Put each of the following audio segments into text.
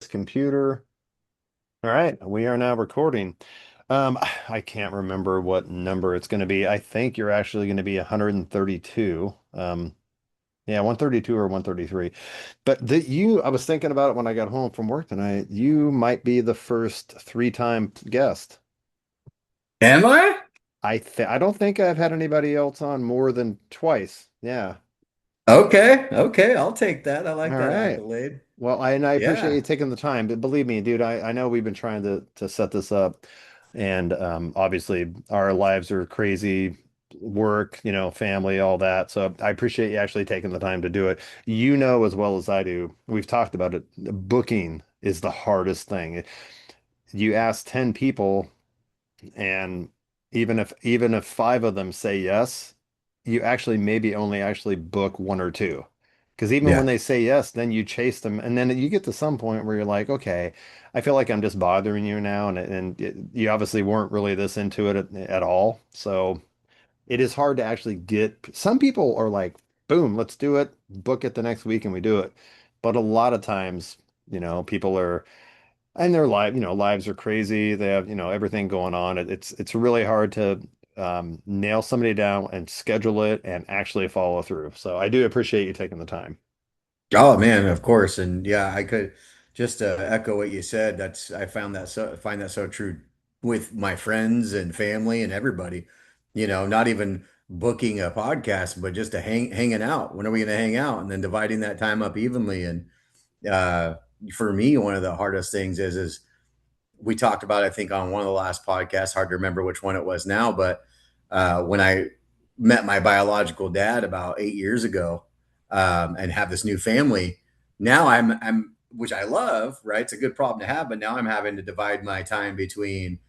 computer. All right, we are now recording. I can't remember what number it's going to be. I think you're actually going to be 132. Yeah, 132 or 133. But I was thinking about it when I got home from work tonight. You might be the first three-time guest. Am I? I don't think I've had anybody else on more than twice. Yeah. Okay, okay, I'll take that. I All like that right. accolade. Well, I appreciate you Yeah. taking the time, but believe me, dude, I know we've been trying to set this up, and obviously our lives are crazy, work, family, all that. So I appreciate you actually taking the time to do it. You know as well as I do, we've talked about it. Booking is the hardest thing. You ask 10 people, and even if five of them say yes, you actually maybe only actually book one or two. Because even when Yeah. they say yes, then you chase them, and then you get to some point where you're like, okay, I feel like I'm just bothering you now, you obviously weren't really this into it at all. So it is hard to actually get. Some people are like, boom, let's do it, book it the next week, and we do it. But a lot of times, people are and their lives are crazy. They have, everything going on. It's really hard to nail somebody down and schedule it and actually follow through. So I do appreciate you taking the time. Oh man, of course. And yeah, I could just echo what you said. I find that so true with my friends and family and everybody. Not even booking a podcast, but just hanging out. When are we going to hang out? And then dividing that time up evenly. And uh, for me, one of the hardest things is we talked about, I think, on one of the last podcasts, hard to remember which one it was now, but when I met my biological dad about 8 years ago, and have this new family, now which I love, right? It's a good problem to have, but now I'm having to divide my time between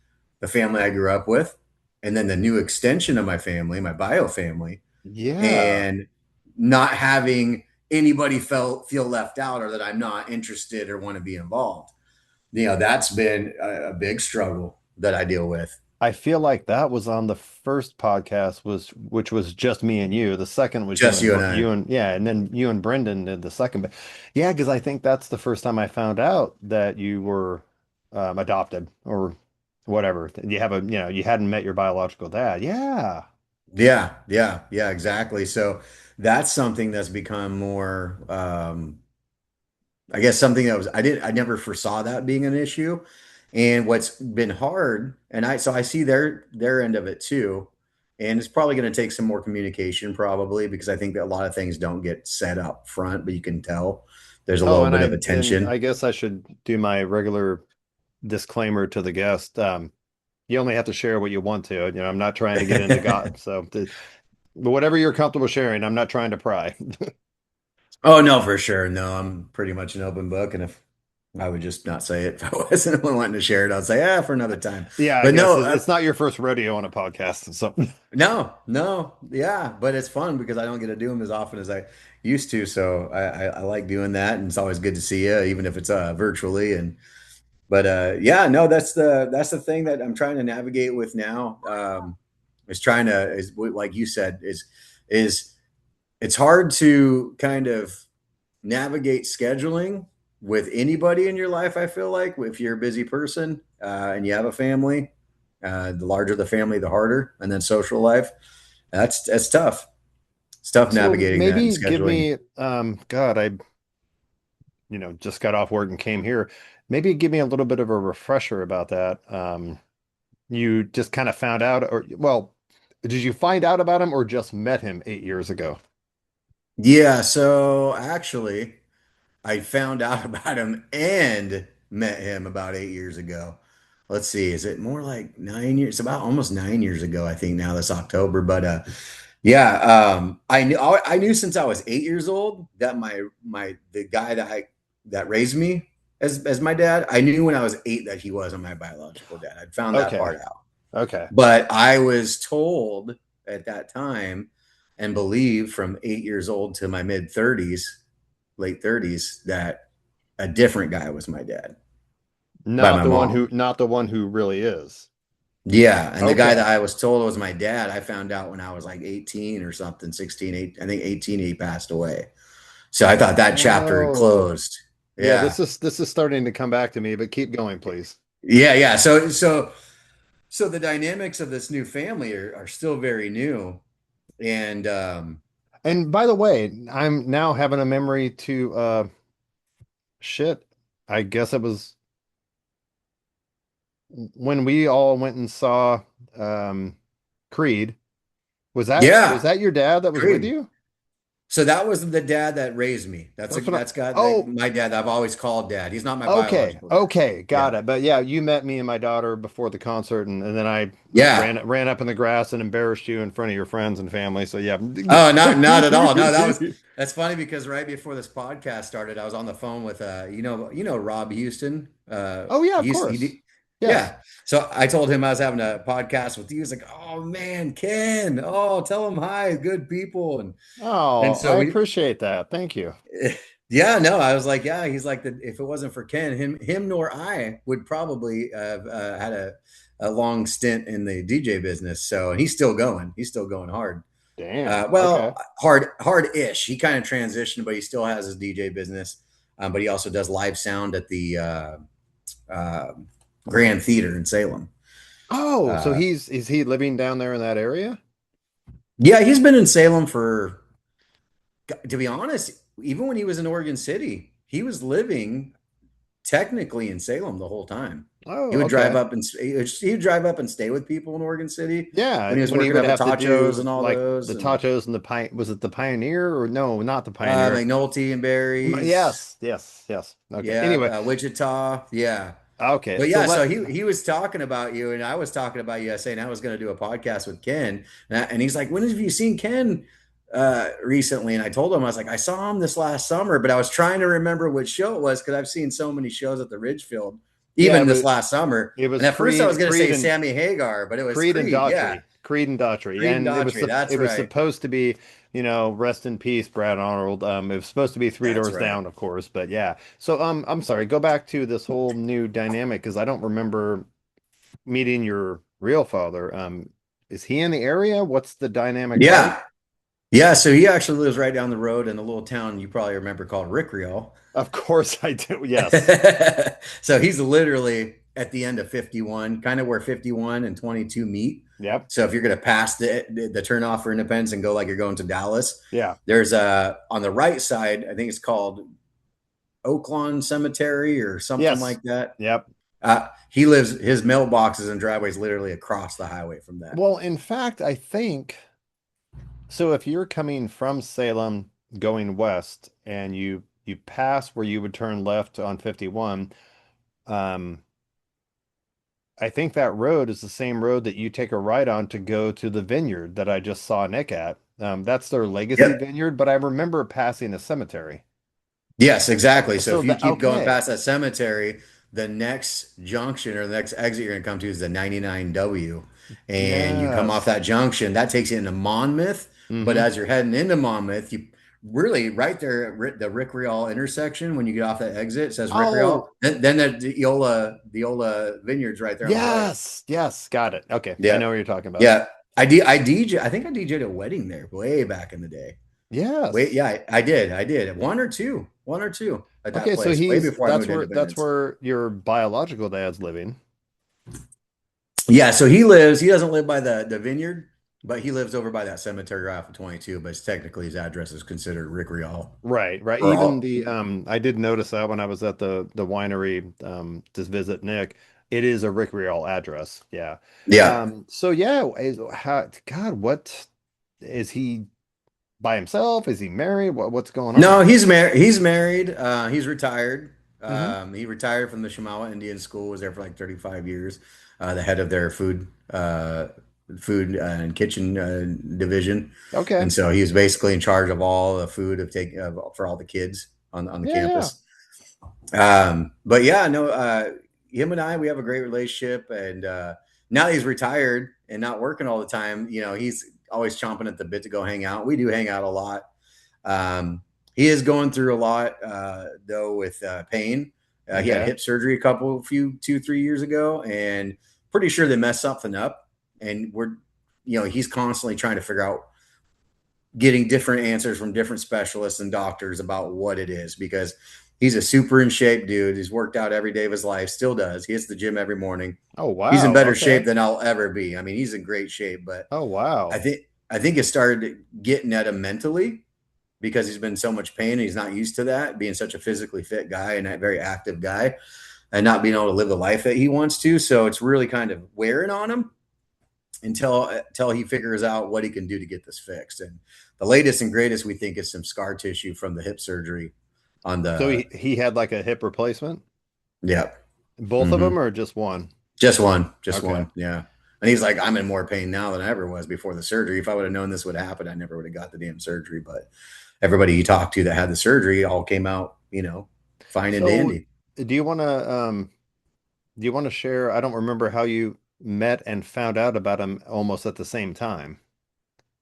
the family I grew up with and then the new extension of my family, my bio family, Yeah. and not having anybody feel left out or that I'm not interested or want to be involved. That's been a big struggle that I deal with. I feel like that was on the first podcast which was just me and you. The second was Just you and I. yeah, and then you and Brendan did the second. But yeah, because I think that's the first time I found out that you were adopted or whatever. You hadn't met your biological dad. Yeah. Yeah, yeah, yeah, exactly. So that's something that's become more, I guess something that I never foresaw that being an issue. And what's been hard, and I see their end of it too. And it's probably going to take some more communication, probably, because I think that a lot of things don't get set up front, but you can tell there's a Oh, little and bit I of a and tension. I guess I should do my regular disclaimer to the guest. You only have to share what you want to. I'm not trying to get into God. So whatever you're comfortable sharing, I'm not trying to pry. Oh no, for sure. No, I'm pretty much an open book, and if I would just not say it if I wasn't wanting to share it, I'd say, for another time. Yeah, I But guess no, it's not your first rodeo on a podcast. So no, no, yeah, but it's fun because I don't get to do them as often as I used to. So I like doing that, and it's always good to see you, even if it's virtually. And but yeah, no, that's the thing that I'm trying to navigate with now. Is trying to is like you said is it's hard to kind of navigate scheduling with anybody in your life. I feel like if you're a busy person and you have a family, the larger the family, the harder. And then social life, that's tough. It's tough so navigating that and maybe give scheduling. me God, I just got off work and came here. Maybe give me a little bit of a refresher about that. You just kind of found out, or well, did you find out about him or just met him 8 years ago? Yeah. So actually, I found out about him and met him about 8 years ago. Let's see, is it more like 9 years? It's about almost 9 years ago, I think now this October. But yeah, I knew since I was 8 years old that the guy that raised me as my dad, I knew when I was eight that he wasn't my biological dad. I'd found that Okay. part out. Okay. But I was told at that time and believed from 8 years old to my mid 30s, late 30s, that a different guy was my dad by my mom. Not the one who really is. Yeah, and the guy that Okay. I was told was my dad, I found out when I was like 18 or something, 16, 8, I think 18 he passed away. So I thought that chapter had Oh. closed. Yeah, Yeah. this is starting to come back to me, but keep going, please. Yeah, yeah. So the dynamics of this new family are still very new. And And by the way, I'm now having a memory to shit. I guess it was when we all went and saw um Creed. Was yeah, that your dad that was with agreed. you? So that was the dad that raised me. That's what That's got oh, my dad that I've always called dad. He's not my okay. biological dad. Okay, Yeah. got it. But yeah, you met me and my daughter before the concert and then I Yeah. ran up in the grass and embarrassed you in front of your friends and family. So yeah. Oh, not at all. No, that's funny because right before this podcast started, I was on the phone with Rob Houston. Oh yeah, of He used course. he Yes. yeah. So I told him I was having a podcast with you. He's like, "Oh man, Ken. Oh, tell him hi, good people." And Oh, so I we appreciate that. Thank you. yeah, no, I was like, yeah, he's like if it wasn't for Ken, him nor I would probably have had a long stint in the DJ business. So, and he's still going. He's still going hard. Damn. Well, Okay. hard-ish. He kind of transitioned, but he still has his DJ business. But he also does live sound at the uh, Grand Theater in Salem. Oh, so Uh, is he living down there in that area? yeah, he's been in Salem for, to be honest, even when he was in Oregon City, he was living technically in Salem the whole time. He Oh, would drive okay. up and he would drive up and stay with people in Oregon City Yeah, when he was when he working would up at have to Tachos and do all like those, the and tachos and the was it the Pioneer or no, not the Pioneer. McNulty and Berries. Yes, yes, yes. Okay. Yeah, Anyway, Wichita. Yeah. okay. But So yeah, let so he was talking about you, and I was talking about you, saying I was going to do a podcast with Ken, and he's like, "When have you seen Ken recently?" And I told him I was like, "I saw him this last summer," but I was trying to remember which show it was because I've seen so many shows at the Ridgefield, yeah, even this last summer. it was And at first, I was going to say Creed and Sammy Hagar, but it was Creed and Creed. Yeah, Daughtry. Creed and Daughtry. Creed and And Daughtry. it That's was right. supposed to be, rest in peace, Brad Arnold. It was supposed to be Three That's Doors right. Down, of course, but yeah. So I'm sorry, go back to this whole new dynamic because I don't remember meeting your real father. Is he in the area? What's the dynamic like? Yeah, yeah. So he actually lives right down the road in a little town you probably remember called Rickreall. Of course I do. Yes. So he's literally at the end of 51, kind of where 51 and 22 meet. Yep. So if you're going to pass the turnoff for Independence and go like you're going to Dallas, Yeah. there's a on the right side, I think it's called Oaklawn Cemetery or something Yes. like that. Yep. He lives his mailboxes and driveways literally across the highway from that. Well, in fact, I think so. If you're coming from Salem going west and you pass where you would turn left on 51, um, I think that road is the same road that you take a right on to go to the vineyard that I just saw Nick at. That's their legacy Yep. vineyard, but I remember passing a cemetery. Yes, exactly. So So if you that keep going okay. past that cemetery, the next junction or the next exit you're going to come to is the 99W. And you come off Yes. that junction, that takes you into Monmouth. But Mm-hmm. as you're heading into Monmouth, you really right there at the Rick Rial intersection, when you get off that exit, it says Rick Rial. Oh, Then the Eola Vineyards right there on the right. yes. Yes. Got it. Okay. I Yeah. know what you're talking about. Yeah. I DJ, I think I DJ'd a wedding there way back in the day. Wait, Yes. yeah, I did. I did. One or two at that Okay, so place, way he's before I moved to that's Independence. where your biological dad's living. Yeah, so he doesn't live by the vineyard, but he lives over by that cemetery off of 22, but it's technically his address is considered Rick Rial. Right, right. Or Even all the I did notice that when I was at the winery to visit Nick, it is a Rick Riel address. Yeah. yeah. So yeah, God, what is he by himself? Is he married? What's going on? No, he's married. He's married. He's retired. Hmm. He retired from the Shamawa Indian School, was there for like 35 years, the head of their food and kitchen division. Okay. And so he was basically in charge of all the food for all the kids on the Yeah, yeah. campus. But yeah, no, him and I, we have a great relationship. And now that he's retired and not working all the time, he's always chomping at the bit to go hang out. We do hang out a lot. He is going through a lot, though, with pain. He had Okay. hip surgery 2, 3 years ago, and pretty sure they messed something up. And he's constantly trying to figure out getting different answers from different specialists and doctors about what it is because He's a super in shape dude. He's worked out every day of his life, still does. He hits the gym every morning. Oh, He's in wow. better shape Okay. than I'll ever be. I mean, he's in great shape, but Oh, I wow. think I think it started getting at him mentally because he's been in so much pain and he's not used to that, being such a physically fit guy and a very active guy and not being able to live the life that he wants to. So it's really kind of wearing on him until he figures out what he can do to get this fixed. And the latest and greatest we think is some scar tissue from the hip surgery on So the he had like a hip replacement? yeah. Both of Mm-hmm. them or just one? Just one, just Okay. one. Yeah. And he's like, I'm in more pain now than I ever was before the surgery. If I would have known this would happen, I never would have got the damn surgery. But everybody he talked to that had the surgery all came out, fine and So dandy. do you want to do you want to share? I don't remember how you met and found out about him almost at the same time.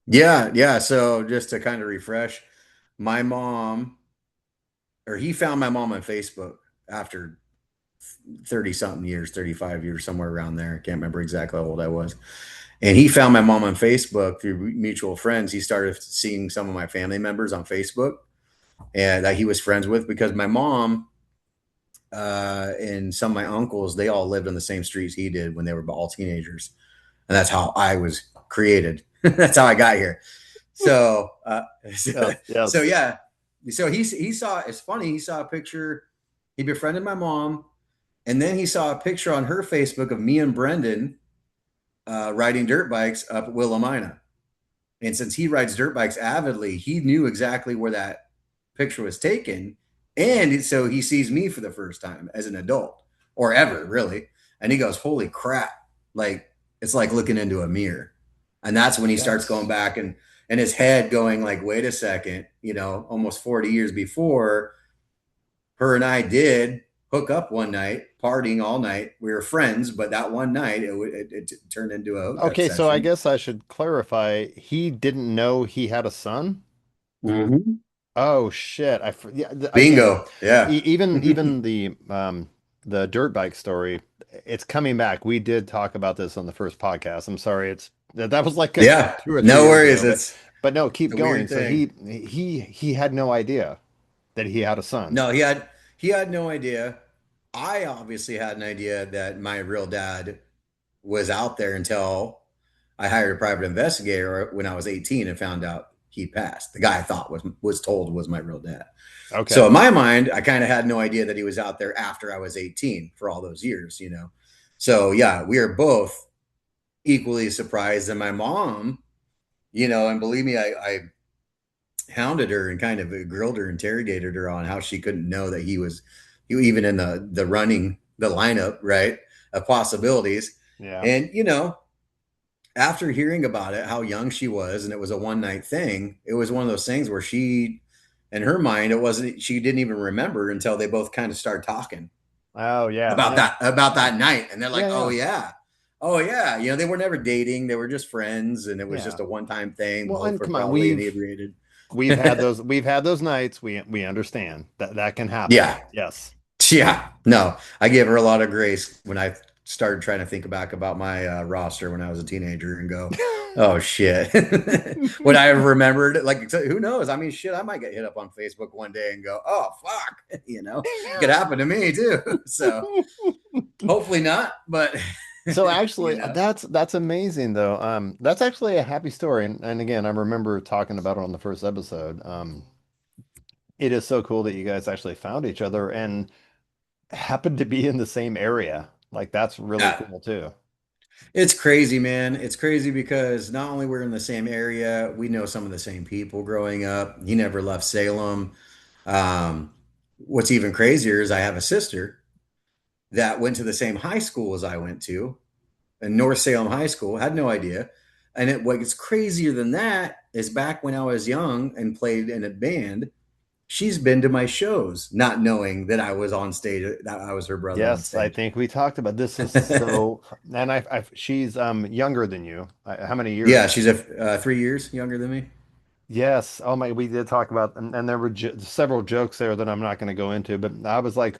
Yeah, yeah. So just to kind of refresh, my mom, or he found my mom on Facebook after 30 something years, 35 years, somewhere around there. I can't remember exactly how old I was. And he found my mom on Facebook through mutual friends. He started seeing some of my family members on Facebook and that he was friends with because my mom and some of my uncles, they all lived on the same streets he did when they were all teenagers. And that's how I was created. That's how I got here. So, Yes, so yes. yeah. So he saw, it's funny, he saw a picture, he befriended my mom, and then he saw a picture on her Facebook of me and Brendan riding dirt bikes up at Willamina. And since he rides dirt bikes avidly, he knew exactly where that picture was taken. And so he sees me for the first time as an adult or ever, really. And he goes, holy crap. Like, it's like looking into a mirror. And that's when he starts going Yes. back and his head going like, wait a second, almost 40 years before her and I did hook up one night, partying all night. We were friends, but that one night it turned into a hookup Okay, so I session. guess I should clarify. He didn't know he had a son? Mm-hmm. Oh shit. Yeah, again, Bingo. Yeah. even the dirt bike story, it's coming back. We did talk about this on the first podcast. I'm sorry, that was like Yeah. 2 or 3 years No worries. ago, It's but no, keep a going. weird So thing. he had no idea that he had a son. No, he had no idea. I obviously had an idea that my real dad was out there until I hired a private investigator when I was 18 and found out he passed. The guy I thought was told was my real dad. So Okay. in my mind, I kind of had no idea that he was out there after I was 18 for all those years. So yeah, we are both equally surprised. And my mom, and believe me, I hounded her and kind of grilled her, interrogated her on how she couldn't know that he was even in the running the lineup, right, of possibilities. Yeah. And after hearing about it, how young she was, and it was a one night thing, it was one of those things where in her mind, it wasn't, she didn't even remember until they both kind of started talking Oh yeah. about Yeah. that night. And they're like, Yeah, oh, yeah. yeah. Oh, yeah. They were never dating. They were just friends. And it was Yeah. just a one time thing. Well, Both and were come on, probably inebriated. we've had those nights. We understand that that can happen. Yeah. Yes. Yeah, no, I gave her a lot of grace when I started trying to think back about my roster when I was a teenager and go, oh shit. Would I have remembered? Like, who knows? I mean, shit, I might get hit up on Facebook one day and go, oh, fuck. It could happen to me too. So hopefully not, but, So you actually, know, that's amazing though. That's actually a happy story, and again, I remember talking about it on the first episode. It is so cool that you guys actually found each other and happened to be in the same area. Like that's really yeah, cool too. it's crazy, man. It's crazy because not only we're in the same area, we know some of the same people growing up. He never left Salem. Um, what's even crazier is I have a sister that went to the same high school as I went to, in North Salem High School. Had no idea. And what's crazier than that is back when I was young and played in a band, she's been to my shows, not knowing that I was on stage, that I was her brother on Yes, I stage. think we talked about this is so, and she's younger than you. How many years? Yeah, she's 3 years younger than me. Yes. Oh my, we did talk about, and there were jo several jokes there that I'm not going to go into, but I was like,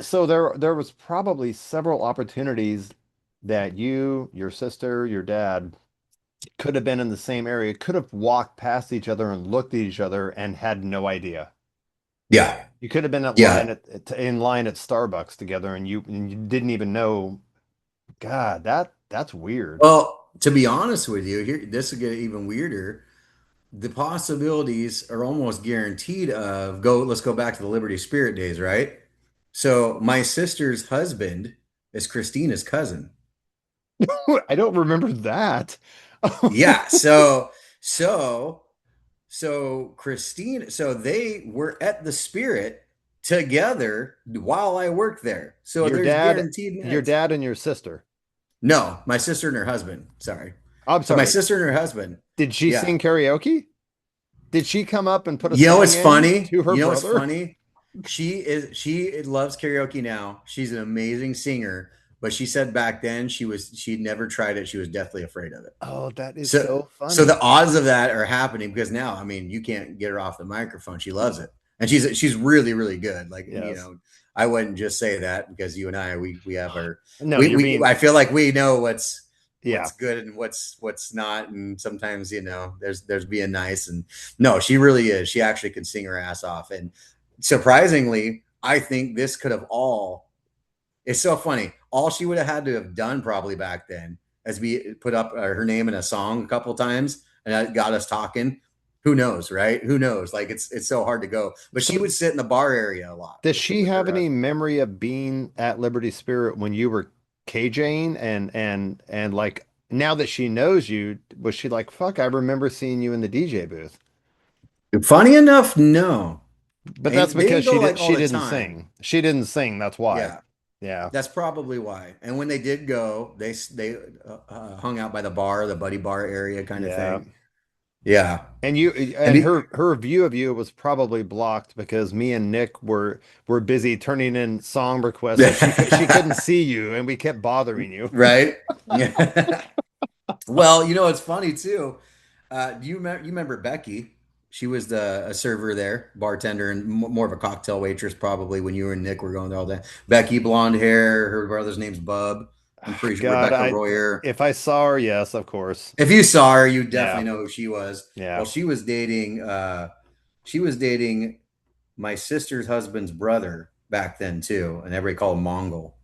so there was probably several opportunities that you, your sister, your dad could have been in the same area, could have walked past each other and looked at each other and had no idea. Yeah. You could have been Yeah. in line at Starbucks together, and you didn't even know. God, that's weird. Well, to be honest with you, here this will get even weirder. The possibilities are almost guaranteed of go, let's go back to the Liberty Spirit days, right? So my sister's husband is Christina's cousin. I don't remember that. Yeah, so so they were at the Spirit together while I worked there. So Your there's dad, guaranteed your minutes. dad and your sister. No, my sister and her husband. Sorry. I'm So my sorry. sister and her husband. Did she Yeah. sing karaoke? Did she come up and put a You know song what's in funny? to her You know what's brother? funny? She loves karaoke now. She's an amazing singer, but she said back then she'd never tried it. She was deathly afraid of it. Oh, that is So so so the funny. odds of that are happening because now, I mean, you can't get her off the microphone. She loves it. And she's really, really good. Like, you Yes. know, I wouldn't just say that because you and I we have our No, you're we being, I feel like we know yeah. what's good and what's not. And sometimes, you know, there's being nice. And no, she really is. She actually can sing her ass off. And surprisingly, I think this could have all it's so funny. All she would have had to have done probably back then is be put up her name in a song a couple times, and that got us talking. Who knows, right? Who knows? Like it's so hard to go. But she So would sit in the bar area a lot does with she have her any husband. memory of being at Liberty Spirit when you were KJing and like now that she knows you, was she like, fuck, I remember seeing you in the DJ booth? Funny enough, no, But that's and they because didn't go like all she the didn't time. sing. She didn't sing, that's why. Yeah, Yeah. that's probably why. And when they did go, they hung out by the bar, the buddy bar area kind of Yeah. thing. Yeah, And you and and her view of you was probably blocked because me and Nick were busy turning in song requests, so she couldn't see you and we kept bothering you. right. Yeah. Well, you know, it's funny too. You remember Becky? She was a server there, bartender, and more of a cocktail waitress probably when you and Nick were going there all day. Becky, blonde hair. Her brother's name's Bub. I'm pretty sure God, Rebecca I Royer. if I saw her, yes, of course. If you saw her, you Yeah. definitely know who she was. Yeah. Well, she was dating my sister's husband's brother back then too, and everybody called him Mongol.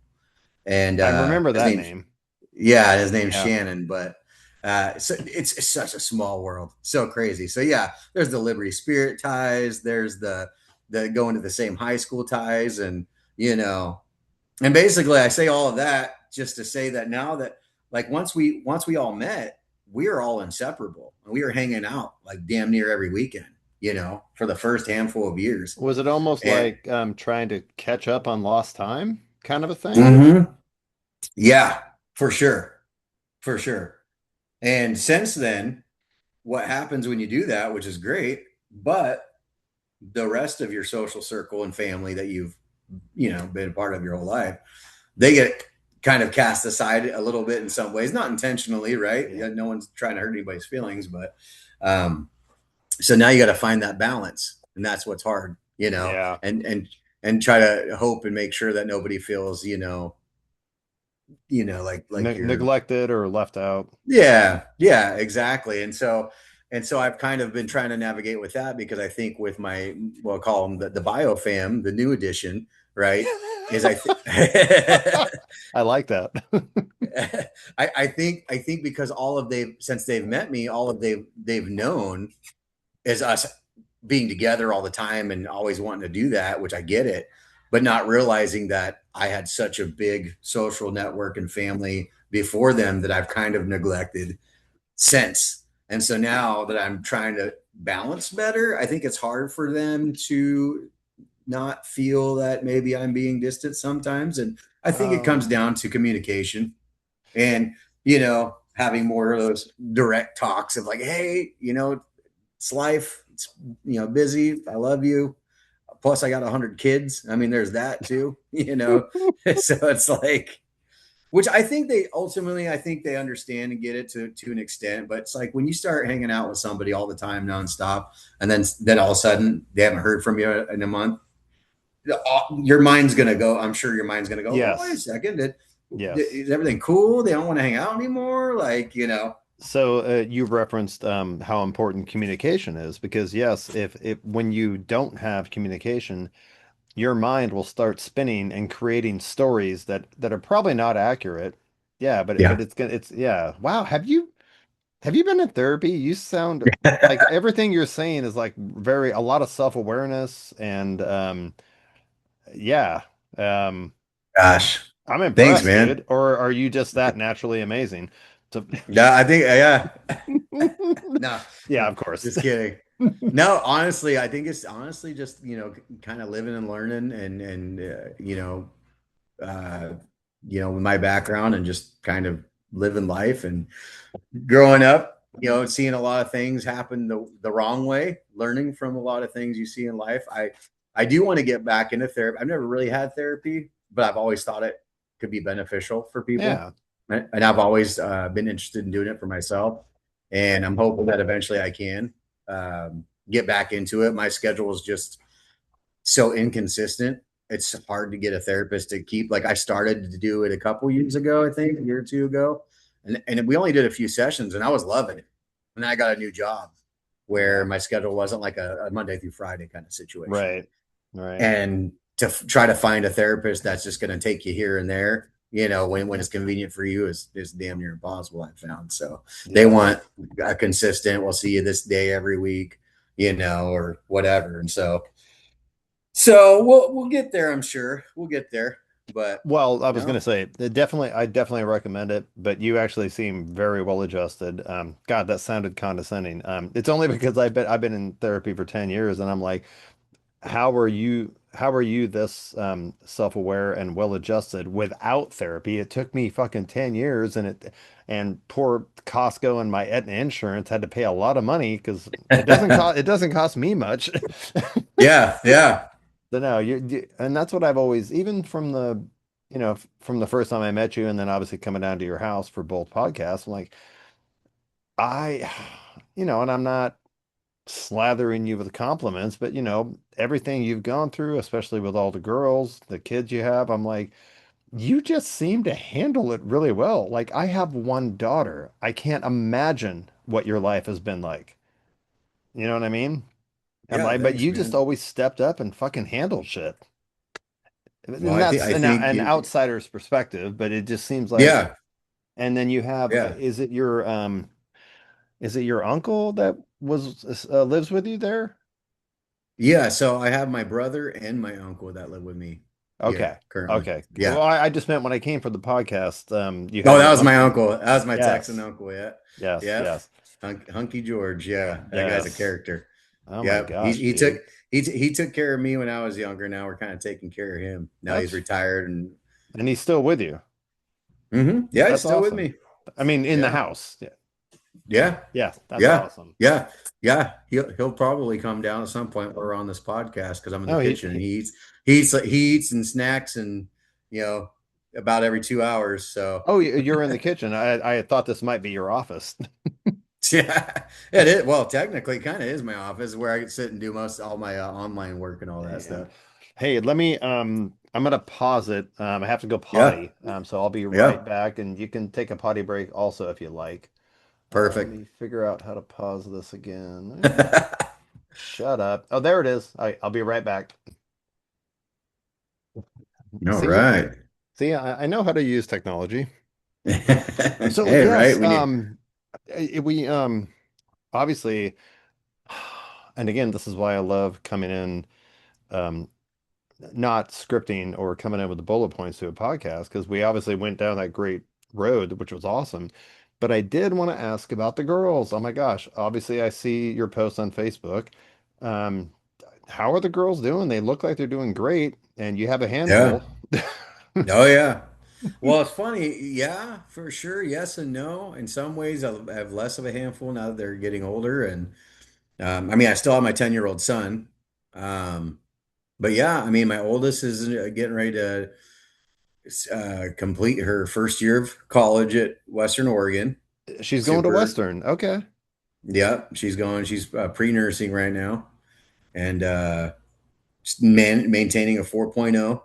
And I remember his that name's name. yeah, his name's Yeah. Shannon, but so it's such a small world, so crazy. So yeah, there's the Liberty Spirit ties, there's the going to the same high school ties, and you know, and basically, I say all of that just to say that now that like once we all met, we are all inseparable, and we were hanging out like damn near every weekend, you know, for the first handful of years, Was it almost and like trying to catch up on lost time kind of a thing? mm-hmm, yeah, for sure, for sure. And since then, what happens when you do that, which is great, but the rest of your social circle and family that you've, you know, been a part of your whole life, they get kind of cast aside a little bit in some ways, not intentionally, right? Yeah. No one's trying to hurt anybody's feelings, but um, so now you got to find that balance, and that's what's hard, you know, Yeah. and try to hope and make sure that nobody feels, like you're Neglected or left out. yeah, yeah, exactly. And so I've kind of been trying to navigate with that because I think with my well, I'll call them the biofam, the new edition, right? Is I like that. I think because all of they've since they've met me, all of they've known is us being together all the time and always wanting to do that, which I get it, but not realizing that I had such a big social network and family before them that I've kind of neglected since. And so now that I'm trying to balance better, I think it's hard for them to not feel that maybe I'm being distant sometimes. And I think it comes Oh, down to communication and, having more of those direct talks of like, hey, it's life. It's, busy. I love you. Plus, I got 100 kids. I mean, there's that too, So it's like, which I think I think they understand and get it to an extent. But it's like when you start hanging out with somebody all the time nonstop, and then all of a sudden they haven't heard from you in a month, your mind's gonna go. I'm sure your mind's gonna go. Well, wait a yes. second. Yes. Is everything cool? They don't want to hang out anymore. Like. So you referenced how important communication is because yes, if when you don't have communication, your mind will start spinning and creating stories that are probably not accurate. Yeah, but Yeah. it's gonna it's yeah. Wow, have you been in therapy? You sound like everything you're saying is like very a lot of self-awareness and yeah. Um Gosh. I'm Thanks, impressed, man. dude. Or are you just that naturally amazing? So Yeah, I think yeah. No, yeah, of course. just kidding. No, honestly, I think it's honestly just, kind of living and learning uh, with my background and just kind of living life and growing up, seeing a lot of things happen the wrong way, learning from a lot of things you see in life. I do want to get back into therapy. I've never really had therapy, but I've always thought it could be beneficial for people. Yeah. And I've always been interested in doing it for myself. And I'm hoping that eventually I can get back into it. My schedule is just so inconsistent. It's hard to get a therapist to keep. Like I started to do it a couple years ago, I think, a year or two ago, and we only did a few sessions, and I was loving it. And then I got a new job where Yeah. my schedule wasn't like a Monday through Friday kind of situation, Right. Right. and to try to find a therapist that's just going to take you here and there, when it's convenient for you is damn near impossible. I found so they Yeah. want a consistent. We'll see you this day every week, or whatever, and so we'll get there. I'm sure we'll get there. But Well, I was going to no, say, I definitely recommend it, but you actually seem very well adjusted. God, that sounded condescending. It's only because I've been in therapy for 10 years and I'm like, how are you this self-aware and well adjusted without therapy? It took me fucking 10 years and poor Costco and my Aetna insurance had to pay a lot of money because it doesn't cost me much. yeah, yeah, So no, and that's what I've always, even from from the first time I met you, and then obviously coming down to your house for both podcasts, I'm like, I, and I'm not slathering you with compliments, but everything you've gone through, especially with all the girls, the kids you have, I'm like, you just seem to handle it really well. Like I have one daughter. I can't imagine what your life has been like. You know what I mean? I'm yeah. like, but Thanks, you just man. always stepped up and fucking handled shit. Well, And I think that's I think an you, outsider's perspective, but it just seems like, yeah, and then you have, yeah, is it your uncle that was lives with you there? yeah. So I have my brother and my uncle that live with me Okay. here currently. Okay. Well, Yeah. I just meant when I came for the podcast, you Oh, had that your was my uncle. uncle. That was my Texan Yes. uncle. Yeah. Yes. Yep. Yes. Hunky George. Yeah. That guy's a Yes. character. Oh my Yep. He gosh, he took dude. he took care of me when I was younger. Now we're kind of taking care of him. Now he's That's retired and and he's still with you. yeah, he's That's still with awesome. me. I mean, in the Yeah. house. Yeah. Yeah. Yeah, that's Yeah. awesome. Yeah. Yeah. He'll probably come down at some point while we're on this podcast because I'm in the Oh, kitchen and he eats and snacks and you know about every 2 hours. So oh, you're in the kitchen. I thought this might be your office. yeah, it is. Well, technically, kind of is my office where I can sit and do most all my online work and all that Damn. stuff. Hey, I'm gonna pause it. I have to go Yeah. potty. So I'll be right Yeah. back and you can take a potty break also if you like. Let Perfect. me figure out how to pause this again. Shut up. Oh, there it is. I'll be right back. All See? right. I know how to use technology. So Hey, right. yes, We need. we obviously, and again, this is why I love coming in, um, not scripting or coming in with the bullet points to a podcast because we obviously went down that great road, which was awesome. But I did want to ask about the girls. Oh my gosh, obviously I see your post on Facebook. Um, how are the girls doing? They look like they're doing great, and you have a Yeah. handful. Oh, yeah. Well, it's funny. Yeah, for sure. Yes and no. In some ways, I have less of a handful now that they're getting older. And I mean, I still have my 10-year-old son. Um, but yeah, I mean, my oldest is getting ready to complete her first year of college at Western Oregon. She's going to Super. Western. Okay. Yeah, she's pre-nursing right now and maintaining a 4.0,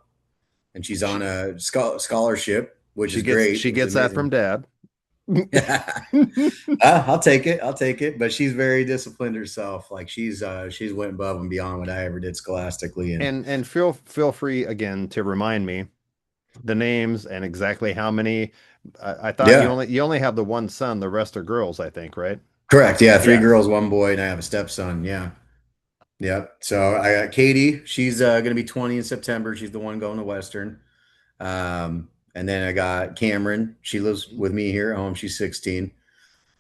and she's on She a scholarship, which is great, she which is gets that from amazing. dad. I'll take it. I'll take it. But she's very disciplined herself. Like she's went above and beyond what I ever did scholastically. And And feel free again to remind me the names and exactly how many. I thought yeah, you only have the one son, the rest are girls, I think, right? correct. Yeah, three Yes. girls, one boy, and I have a stepson. Yeah. Yep. So I got Katie. She's gonna be 20 in September. She's the one going to Western. And then I got Cameron. She lives with me here at home. She's 16.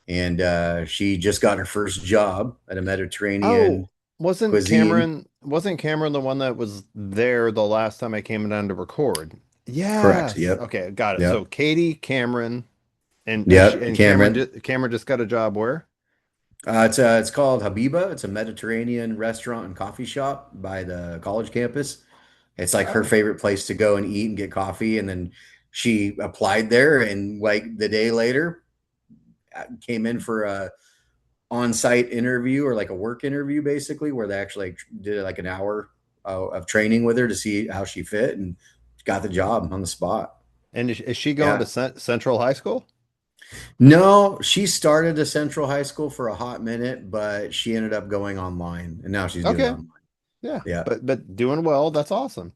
And she just got her first job at a Oh, Mediterranean cuisine. wasn't Cameron the one that was there the last time I came down to record? Correct. Yes. Yep. Okay, got it. So Yep. Katie, Cameron, Yep. Cameron. Cameron just got a job where? It's called Habiba. It's a Mediterranean restaurant and coffee shop by the college campus. It's like her Oh. favorite place to go and eat and get coffee. And then she applied there, and like the day later, came in for a on-site interview or like a work interview, basically, where they actually did like an hour of training with her to see how she fit, and got the job on the spot. And is she going to Yeah. Central High School? No, she started a Central High School for a hot minute, but she ended up going online, and now she's doing Okay. online. Yeah. Yeah. But doing well. That's awesome.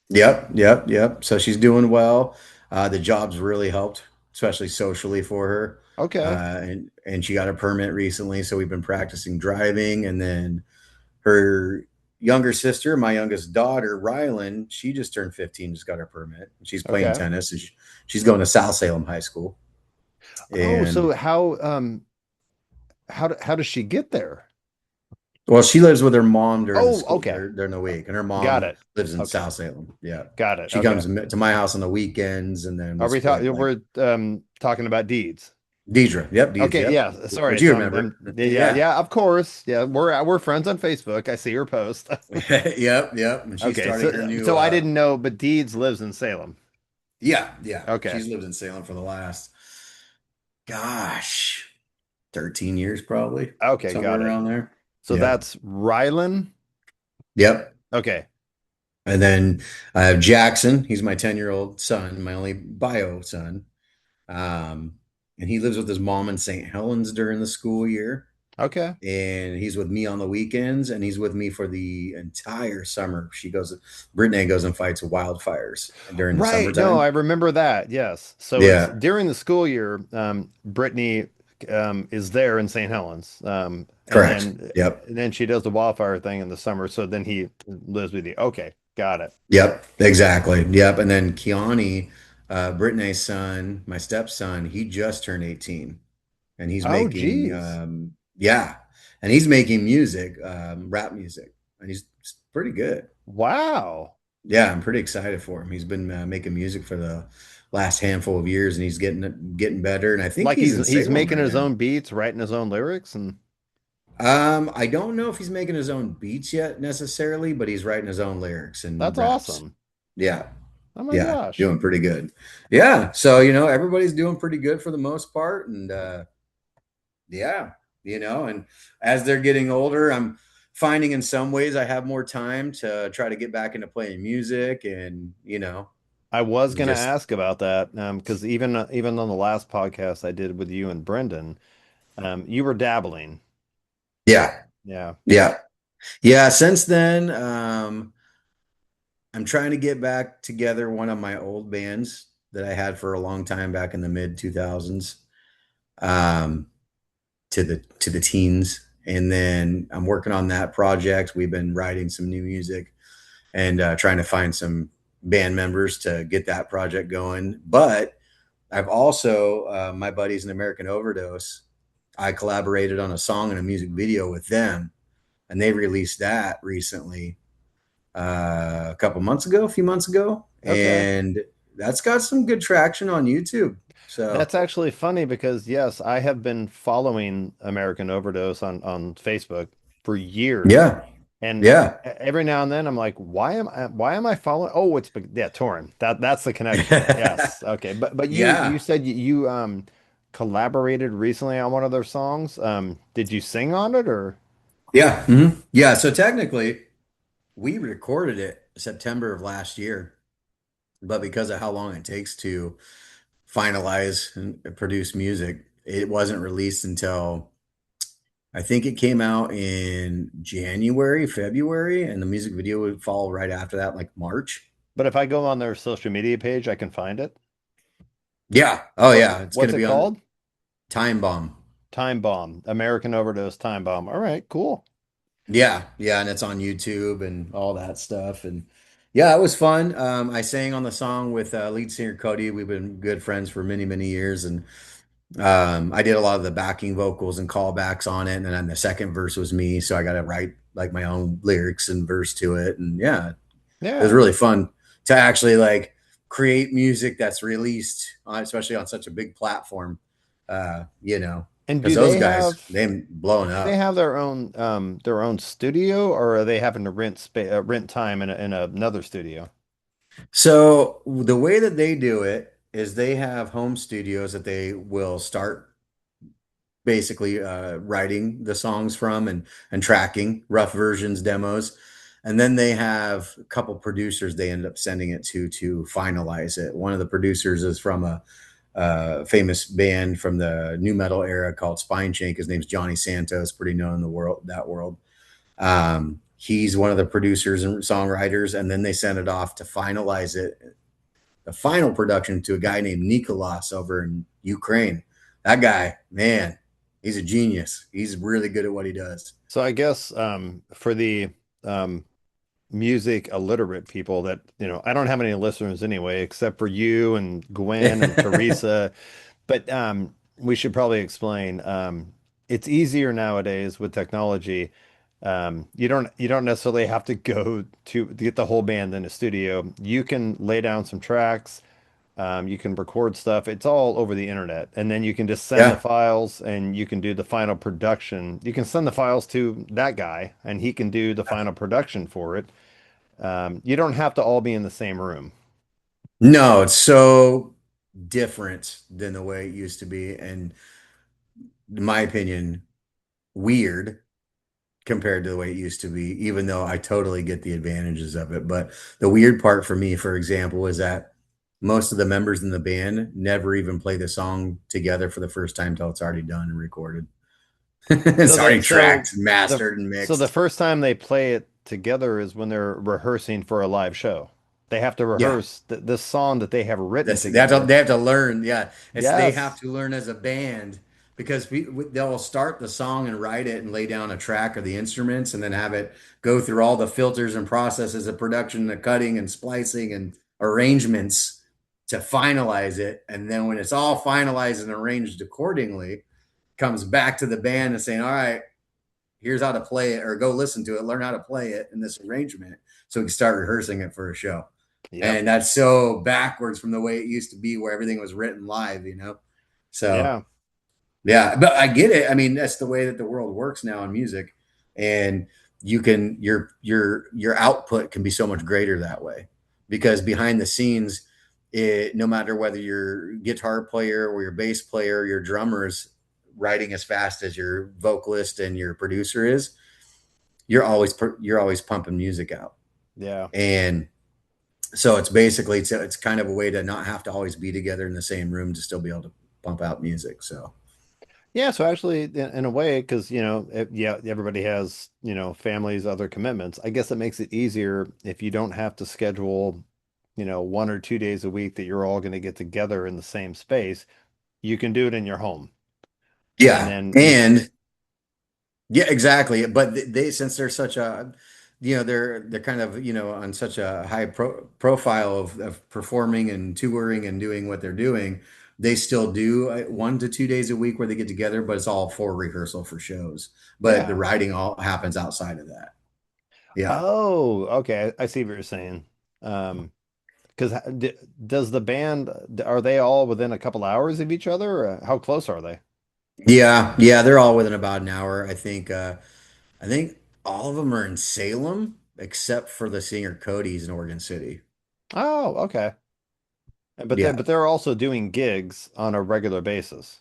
Yep. Yep. Yep. So she's doing well. The job's really helped, especially socially for her. Okay. And she got a permit recently, so we've been practicing driving. And then her younger sister, my youngest daughter, Rylan, she just turned 15, just got her permit. She's playing Okay. tennis, and she's going to South Salem High School. Oh, so And how does she get there? well, she lives with her mom during the Oh, school okay. during the week, and her Got mom it. lives in Okay. South Salem. Yeah, Got it. she Okay. comes to my house on the weekends, and then we Are we split talking like we're talking about deeds? Deidre. Yep, Deidre. Okay, Yep, yeah. Sorry. which you So remember. yeah, Yeah, yeah, of course. Yeah, we're friends on Facebook. I see your post. yep, yep. And she's Okay, starting her new. so I didn't know, but Deeds lives in Salem. Yeah, yeah. Okay. She's lived in Salem for the last, gosh, 13 years probably, Okay, somewhere got it. around there. So Yep, that's Rylan. yep. Okay. And then I have Jackson. He's my 10-year-old son, my only bio son. Um, and he lives with his mom in St. Helens during the school year. Okay. And he's with me on the weekends, and he's with me for the entire summer. Brittany goes and fights wildfires during the Right. No, I summertime. remember that. Yes. So it's Yeah, during the school year, Brittany is there in St. Helens. correct. Yep. And then she does the wildfire thing in the summer. So then he lives with you. Okay, got it. Yep, exactly. Yep. And then Kiani, Brittany's son, my stepson, he just turned 18, and he's Oh, making, geez. yeah, and he's making music, rap music, and he's pretty good. Wow. Yeah, I'm pretty excited for him. He's been making music for the last handful of years, and he's getting better. And I think Like he's in he's Salem making right his now. own beats, writing his own lyrics, and I don't know if he's making his own beats yet necessarily, but he's writing his own lyrics and that's raps. awesome. Yeah, Oh my yeah, gosh. doing pretty good. Yeah, so everybody's doing pretty good for the most part, and yeah, and as they're getting older, I'm finding in some ways I have more time to try to get back into playing music, and I was gonna just ask about that, because even on the last podcast I did with you and Brendan, you were dabbling. yeah, Yeah. yeah. Yeah, since then, I'm trying to get back together one of my old bands that I had for a long time back in the mid 2000s, um, to the teens. And then I'm working on that project. We've been writing some new music and trying to find some band members to get that project going. But I've also, my buddies in American Overdose, I collaborated on a song and a music video with them, and they released that recently, a few months ago, Okay. and that's got some good traction on YouTube. So That's actually funny because yes, I have been following American Overdose on Facebook for years. yeah, And yeah, every now and then I'm like, why am I following? Oh, yeah, Tauren. That's the connection. Yes. Okay. But you yeah, said you collaborated recently on one of their songs. Did you sing on it or? yeah, yeah. So technically, we recorded it September of last year, but because of how long it takes to finalize and produce music. It wasn't released until I think it came out in January, February, and the music video would follow right after that, like March. But if I go on their social media page, I can find it. Yeah. Oh What's yeah. It's what's gonna it be on called? Time Bomb. Time Bomb, American Overdose Time Bomb. All right, cool. Yeah, yeah, and it's on YouTube and all that stuff. And yeah, it was fun. I sang on the song with lead singer Cody. We've been good friends for many, many years, and I did a lot of the backing vocals and callbacks on it. And then the second verse was me, so I got to write like my own lyrics and verse to it. And yeah, it was Yeah. really fun to actually like create music that's released, especially on such a big platform. You know, And because those guys they blowing do they up. have their own studio, or are they having to rent time in another studio? So the way that they do it is they have home studios that they will start basically writing the songs from and tracking rough versions, demos, and then they have a couple producers they end up sending it to finalize it. One of the producers is from a famous band from the new metal era called Spine Chank. His name's Johnny Santos, pretty known in the world that world. He's one of the producers and songwriters, and then they send it off to finalize it, the final production, to a guy named Nicolas over in Ukraine. That guy, man, he's a genius. He's really good at what he does. So I guess for the um, music illiterate people that, I don't have any listeners anyway, except for you and Gwen and Teresa. But we should probably explain. It's easier nowadays with technology. You don't necessarily have to go to get the whole band in a studio. You can lay down some tracks. You can record stuff. It's all over the internet, and then you can just send the Yeah. files, and you can do the final production. You can send the files to that guy, and he can do the final production for it. You don't have to all be in the same room. No, it's so different than the way it used to be. And in my opinion, weird compared to the way it used to be, even though I totally get the advantages of it. But the weird part for me, for example, is that most of the members in the band never even play the song together for the first time till it's already done and recorded. So It's the already so tracked and the mastered and so the mixed. first time they play it together is when they're rehearsing for a live show. They have to Yeah. rehearse this song that they have written That's it. They together. have to learn. Yeah, it's they have Yes. to learn as a band because they'll start the song and write it and lay down a track of the instruments and then have it go through all the filters and processes of production, the cutting and splicing and arrangements to finalize it. And then when it's all finalized and arranged accordingly, comes back to the band and saying, "All right, here's how to play it, or go listen to it, learn how to play it in this arrangement, so we can start rehearsing it for a show." Yep. And that's so backwards from the way it used to be where everything was written live, So Yeah. yeah, but I get it. I mean, that's the way that the world works now in music. And you can your output can be so much greater that way because behind the scenes, no matter whether your guitar player or your bass player or your drummer is writing as fast as your vocalist and your producer is, you're always pumping music out. Yeah. And so it's basically it's kind of a way to not have to always be together in the same room to still be able to pump out music. So Yeah, so actually, in a way, because yeah, everybody has families, other commitments. I guess it makes it easier if you don't have to schedule 1 or 2 days a week that you're all going to get together in the same space. You can do it in your home, and yeah, then and yeah, exactly. But they since they're such a they're kind of on such a high profile of performing and touring and doing what they're doing. They still do 1 to 2 days a week where they get together, but it's all for rehearsal for shows. But the yeah. writing all happens outside of that. Yeah. Oh, okay. I see what you're saying. Because does the band are they all within a couple hours of each other? Or how close are they? Yeah, yeah, they're all within about an hour. I think all of them are in Salem except for the singer Cody's in Oregon City. Oh, okay. Yeah. But they're also doing gigs on a regular basis.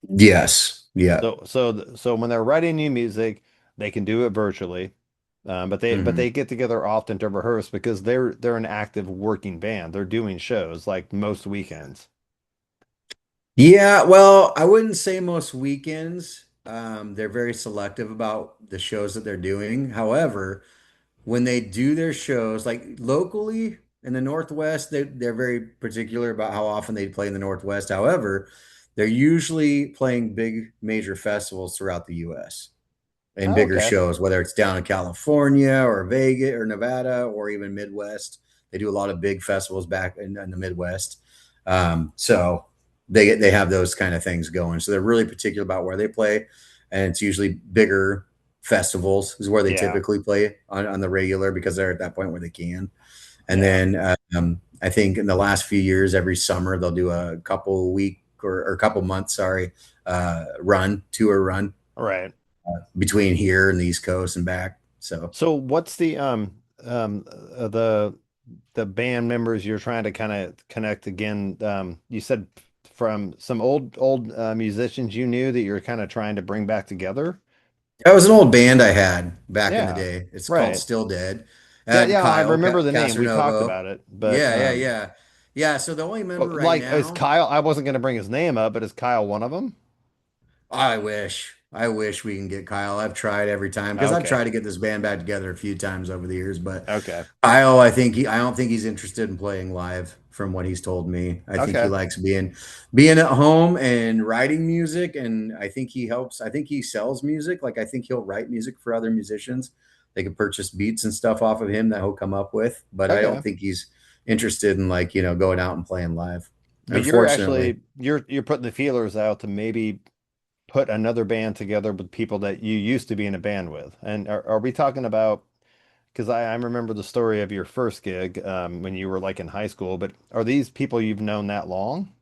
Yes. Yeah. So when they're writing new music, they can do it virtually. But they Hmm. get together often to rehearse because they're an active working band. They're doing shows like most weekends. Yeah, well, I wouldn't say most weekends. They're very selective about the shows that they're doing. However, when they do their shows, like locally in the Northwest, they're very particular about how often they play in the Northwest. However, they're usually playing big major festivals throughout the US in Oh, bigger okay. shows, whether it's down in California or Vegas or Nevada or even Midwest. They do a lot of big festivals back in the Midwest. So they have those kind of things going. So they're really particular about where they play, and it's usually bigger festivals is where they Yeah. typically play on the regular because they're at that point where they can. And Yeah. then I think in the last few years, every summer they'll do a couple week or a couple months, sorry, tour run Right. between here and the East Coast and back. So So what's the band members you're trying to kind of connect again? You said from some old musicians you knew that you're kind of trying to bring back together. that was an old band I had back in the Yeah. day. It's called Right. Still Dead. Yeah, And yeah, I Kyle remember the name. We talked Casternovo. about it, but Yeah, yeah, yeah. Yeah, so the only member right like is now, Kyle, I wasn't going to bring his name up, but is Kyle one of them? I wish. I wish we can get Kyle. I've tried every time because I've Okay. tried to get this band back together a few times over the years, but Okay. Kyle, I don't think he's interested in playing live from what he's told me. I think he Okay. likes being at home and writing music, and I think he helps. I think he sells music. Like I think he'll write music for other musicians. They can purchase beats and stuff off of him that he'll come up with, but I Okay. don't think he's interested in like, going out and playing live. But you're Unfortunately. actually you're putting the feelers out to maybe put another band together with people that you used to be in a band with. And are we talking about, because I remember the story of your first gig when you were like in high school, but are these people you've known that long?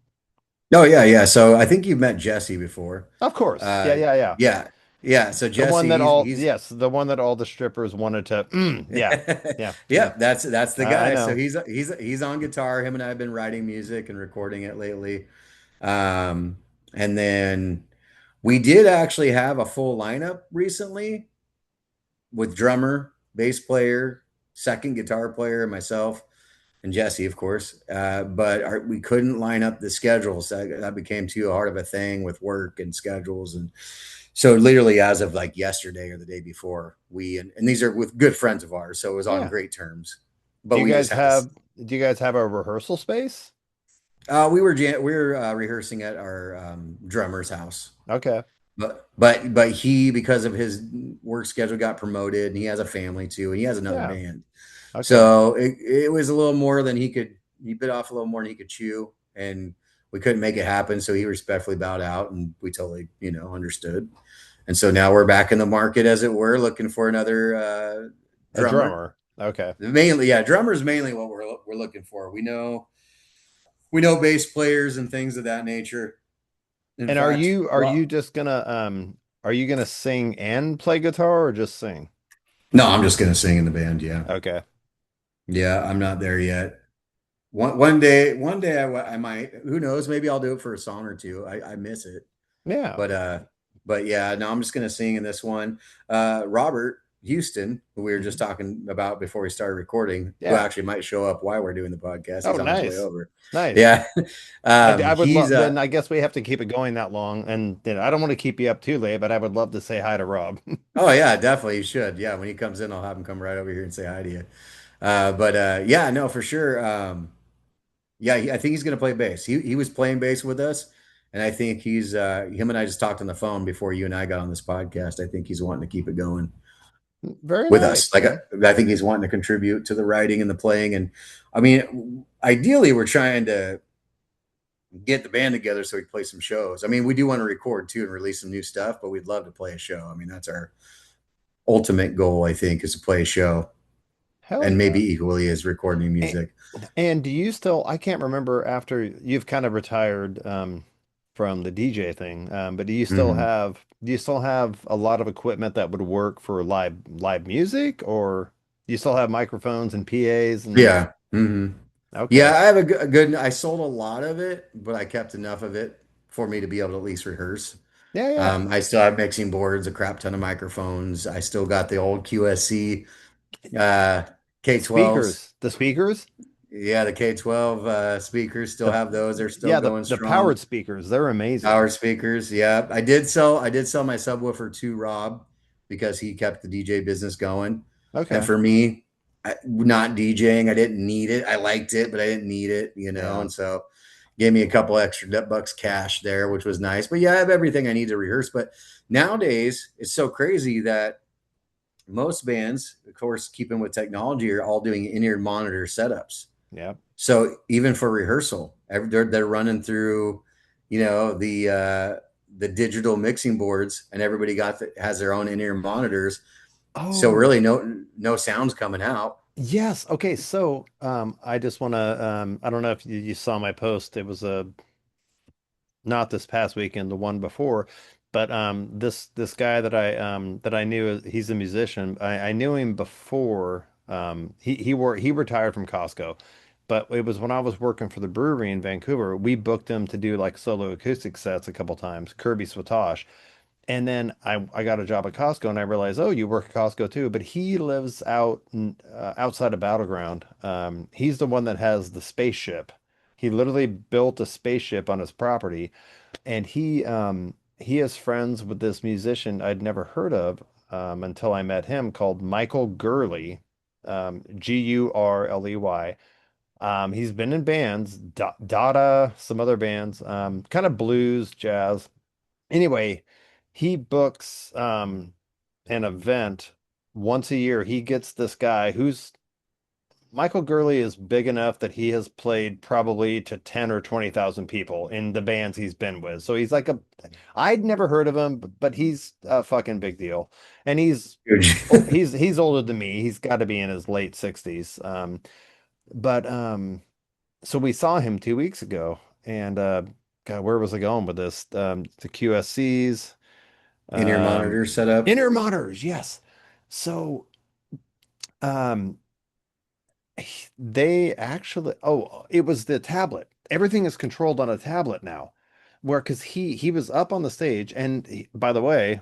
Oh yeah, yeah. So I think you've met Jesse before. Of course. Yeah, Uh yeah, yeah. yeah. Yeah. So The one Jesse, that he's all, he's yes, the one that all the strippers wanted to, yeah, yeah, yeah. Yep, that's the I guy. So know. he's on guitar. Him and I have been writing music and recording it lately. Um, and then we did actually have a full lineup recently with drummer, bass player, second guitar player, myself, and Jesse, of course. We couldn't line up the schedules. That became too hard of a thing with work and schedules. And so, literally, as of like yesterday or the day before, and these are with good friends of ours, so it was on Yeah. great terms. Do But you we just guys had to. have, do you guys have a rehearsal space? We were rehearsing at our drummer's house. Okay. But he, because of his work schedule, got promoted, and he has a family too, and he has another Yeah. band. Okay. So it was a little more than he could. He bit off a little more than he could chew, and we couldn't make it happen. So he respectfully bowed out, and we totally, understood. And so now we're back in the market, as it were, looking for another A drummer. drummer. Okay. Mainly, yeah, drummers mainly what we're looking for. We know bass players and things of that nature. In And fact, are you just gonna are you gonna sing and play guitar or just sing? no, I'm just gonna sing in the band. Yeah, Okay. yeah, I'm not there yet. One day I might. Who knows? Maybe I'll do it for a song or two. I miss it, Yeah. but yeah. No, I'm just gonna sing in this one. Robert Houston, who we were just Mhm. talking about before we started recording, who Yeah. actually might show up while we're doing the podcast. Oh, He's on his way nice. over. Nice. Yeah, I would he's love, then I guess we have to keep it going that long. And I don't want to keep you up too late, but I would love to say hi to Rob. Oh yeah, definitely you should. Yeah, when he comes in, I'll have him come right over here and say hi to you. But yeah, no, for sure. Yeah, I think he's going to play bass. He was playing bass with us, and I think he's him and I just talked on the phone before you and I got on this podcast. I think he's wanting to keep it going Very with us. nice, Like man. I think he's wanting to contribute to the writing and the playing. And I mean, ideally, we're trying to get the band together so we can play some shows. I mean, we do want to record too and release some new stuff, but we'd love to play a show. I mean, that's our ultimate goal. I think is to play a show, Hell and maybe yeah. equally as recording And, music. and do you still, I can't remember after you've kind of retired from the DJ thing, but Hmm. do you still have a lot of equipment that would work for live music, or do you still have microphones and PAs and Yeah. Hmm. Yeah, okay. I have a good. I sold a lot of it, but I kept enough of it for me to be able to at least rehearse. Yeah, yeah. I still have mixing boards, a crap ton of microphones. I still got the old QSC uh, K12s. Speakers. The speakers? Yeah, the K12 speakers still The have those. They're still yeah, going the powered strong. speakers, they're amazing. Power speakers. Yeah, I did sell my subwoofer to Rob because he kept the DJ business going. And Okay. for me, not DJing, I didn't need it. I liked it, but I didn't need it, you know. Yeah. And so gave me a couple extra bucks cash there, which was nice. But yeah, I have everything I need to rehearse. But nowadays, it's so crazy that most bands, of course, keeping with technology, are all doing in-ear monitor setups. Yeah. So even for rehearsal, they're running through, you know, the digital mixing boards, and everybody has their own in-ear monitors. So Oh, really, no sounds coming out. yes. Okay. So, I just want to, I don't know if you saw my post. It was a not this past weekend, the one before, but this guy that I knew, he's a musician. I knew him before. He retired from Costco, but it was when I was working for the brewery in Vancouver. We booked him to do like solo acoustic sets a couple times, Kirby Swatosh. And then I got a job at Costco and I realized, oh, you work at Costco too. But he lives outside of Battleground. He's the one that has the spaceship. He literally built a spaceship on his property, and he has friends with this musician I'd never heard of until I met him, called Michael Gurley, Gurley. He's been in bands, Dada, some other bands, kind of blues, jazz. Anyway, he books an event once a year. He gets this guy who's Michael Gurley is big enough that he has played probably to 10 or 20,000 people in the bands he's been with. So he's like I'd never heard of him, but he's a fucking big deal. And Huge. he's older than me. He's got to be in his late 60s. But so we saw him 2 weeks ago, and God, where was I going with this? The QSCs, In-ear um, monitor setup. inner monitors, yes. So um, they actually, oh, it was the tablet. Everything is controlled on a tablet now. Where, because he was up on the stage, and by the way,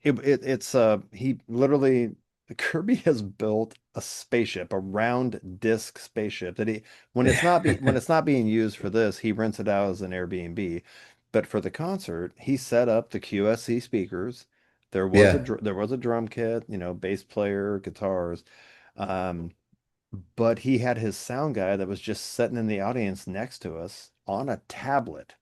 it's he literally Kirby has built a spaceship, a round disc spaceship that he when it's not being used for this, he rents it out as an Airbnb. But for the concert, he set up the QSC speakers. Yeah. There was a drum kit, bass player, guitars. Um, but he had his sound guy that was just sitting in the audience next to us on a tablet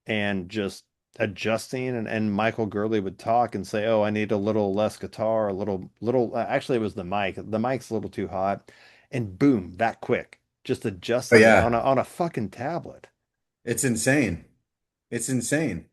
and just adjusting, and Michael Gurley would talk and say, "Oh, I need a little less guitar, a little actually it was the mic. The mic's a little too hot." And boom, that quick. Just Oh adjusting it yeah. on a fucking tablet. It's insane. It's insane.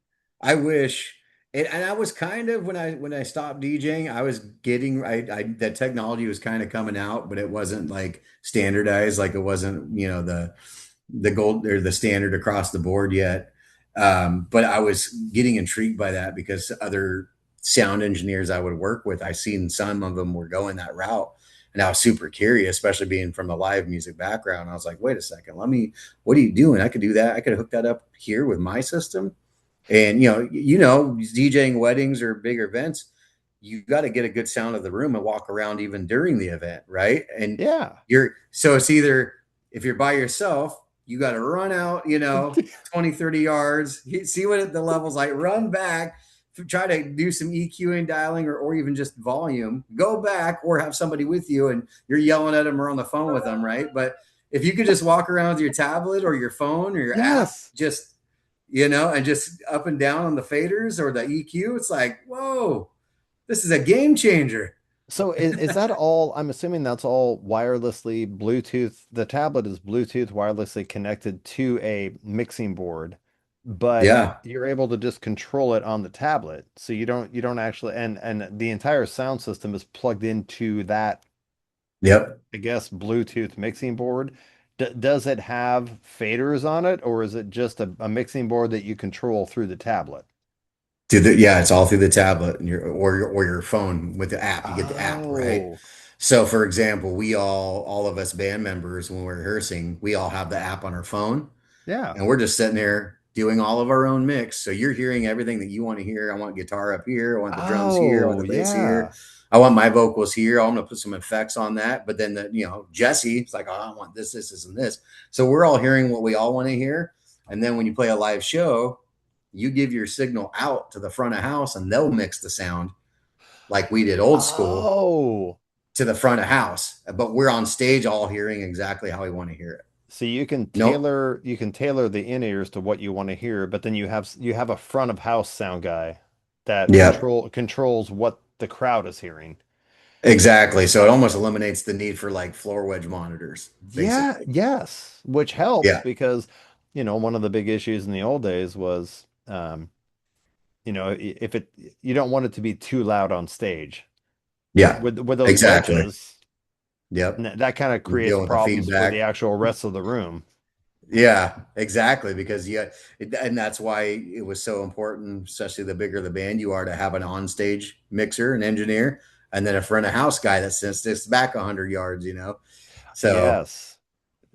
I wish and I was kind of when I stopped DJing, I was getting I that technology was kind of coming out, but it wasn't like standardized, like it wasn't, you know, the gold or the standard across the board yet. But I was getting intrigued by that because other sound engineers I would work with, I seen some of them were going that route. And I was super curious, especially being from the live music background. I was like, wait a second, what are you doing? I could do that. I could hook that up here with my system. And DJing weddings or big events, you got to get a good sound of the room and walk around even during the event, right? And Yeah. it's either if you're by yourself, you got to run out, 20, 30 yards, see what the level's like, run back, try to do some EQing, dialing, or even just volume, go back or have somebody with you and you're yelling at them or on the phone with them, right? But if you could just walk around with your tablet or your phone or your app, Yes. and just up and down on the faders or the EQ, it's like, whoa, this is a game changer. So is that all? I'm assuming that's all wirelessly Bluetooth. The tablet is Bluetooth wirelessly connected to a mixing board, but Yeah. you're able to just control it on the tablet. So you don't actually, and the entire sound system is plugged into that, Yep. I guess, Bluetooth mixing board. D Does it have faders on it, or is it just a mixing board that you control through the tablet? Yeah, it's all through the tablet and your phone with the app. You get the app, right? Oh, So for example, all of us band members, when we're rehearsing, we all have the app on our phone yeah. and we're just sitting there doing all of our own mix. So you're hearing everything that you want to hear. I want guitar up here, I want the drums here, I want Oh, the bass here. yeah. I want my vocals here. I'm gonna put some effects on that. But then Jesse's like, oh, I want this, and this. So we're all hearing what we all want to hear. And then when you play a live show, you give your signal out to the front of house and they'll mix the sound like we did old school Oh, to the front of house. But we're on stage all hearing exactly how we want to hear it. so Nope. you can tailor the in-ears to what you want to hear, but then you have a front of house sound guy that Yep. controls what the crowd is hearing. Exactly. So it almost eliminates the need for like floor wedge monitors, Yeah, basically. yes, which helps Yeah. because, one of the big issues in the old days was, if you don't want it to be too loud on stage Yeah. with those Exactly. wedges, Yep. and that kind of You're creates dealing with the problems for the feedback. actual rest of the room. Yeah, exactly. Because and that's why it was so important, especially the bigger the band you are, to have an onstage mixer, an engineer, and then a front of house guy that sits back 100 yards. So Yes.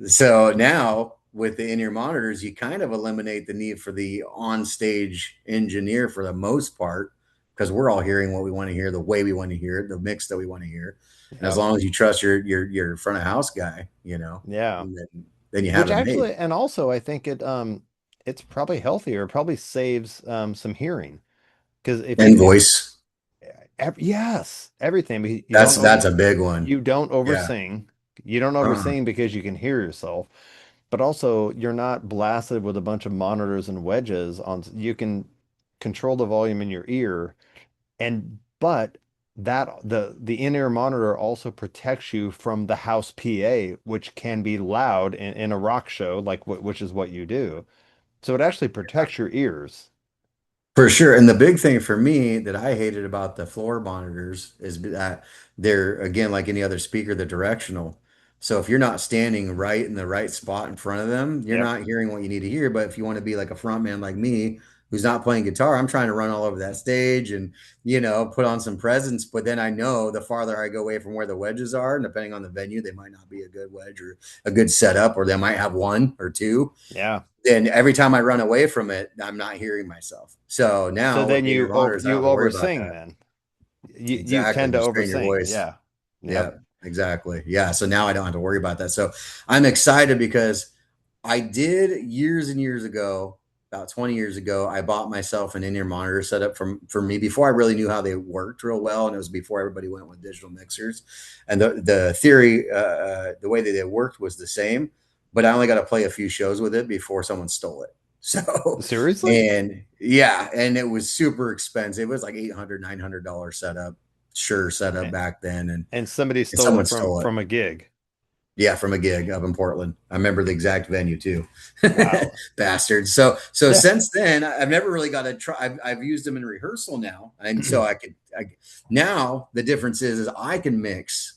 so now with the in-ear monitors, you kind of eliminate the need for the on-stage engineer for the most part, because we're all hearing what we want to hear, the way we want to hear it, the mix that we want to hear. And as Yep. long as you trust your front of house guy, Yeah. then you have Which it made. actually, and also I think it's probably healthier, it probably saves some hearing. Because And voice. yes, everything. That's a big one. You don't Yeah. oversing. You don't Uh-uh. oversing because you can hear yourself, but also you're not blasted with a bunch of monitors and wedges on. You can control the volume in your ear, and but that the in-ear monitor also protects you from the house PA, which can be loud in a rock show, like which is what you do. So it actually protects your ears. For sure. And the big thing for me that I hated about the floor monitors is that they're, again, like any other speaker, they're directional. So if you're not standing right in the right spot in front of them, you're Yep. not hearing what you need to hear. But if you want to be like a front man like me, who's not playing guitar, I'm trying to run all over that stage and put on some presence. But then I know the farther I go away from where the wedges are, and depending on the venue, they might not be a good wedge or a good setup, or they might have one or two. Yeah. Then every time I run away from it, I'm not hearing myself. So So now with then the ear monitors, I don't you have to worry about oversing that. then. You Exactly. tend to You strain your oversing. voice. Yeah. Yeah, Yep. exactly. Yeah. So now I don't have to worry about that. So I'm excited because I did years and years ago, about 20 years ago, I bought myself an in-ear monitor setup for me before I really knew how they worked real well. And it was before everybody went with digital mixers. And the theory, the way that it worked was the same, but I only got to play a few shows with it before someone stole it. So, Seriously? and yeah, and it was super expensive. It was like $800, $900 setup, sure setup A- back then. And somebody And stole someone it stole it. from a gig. Yeah, from a gig up in Portland. I remember the exact venue too. Wow. Bastards. So since then, I've never really got to try. I've used them in rehearsal now, and so now the difference is I can mix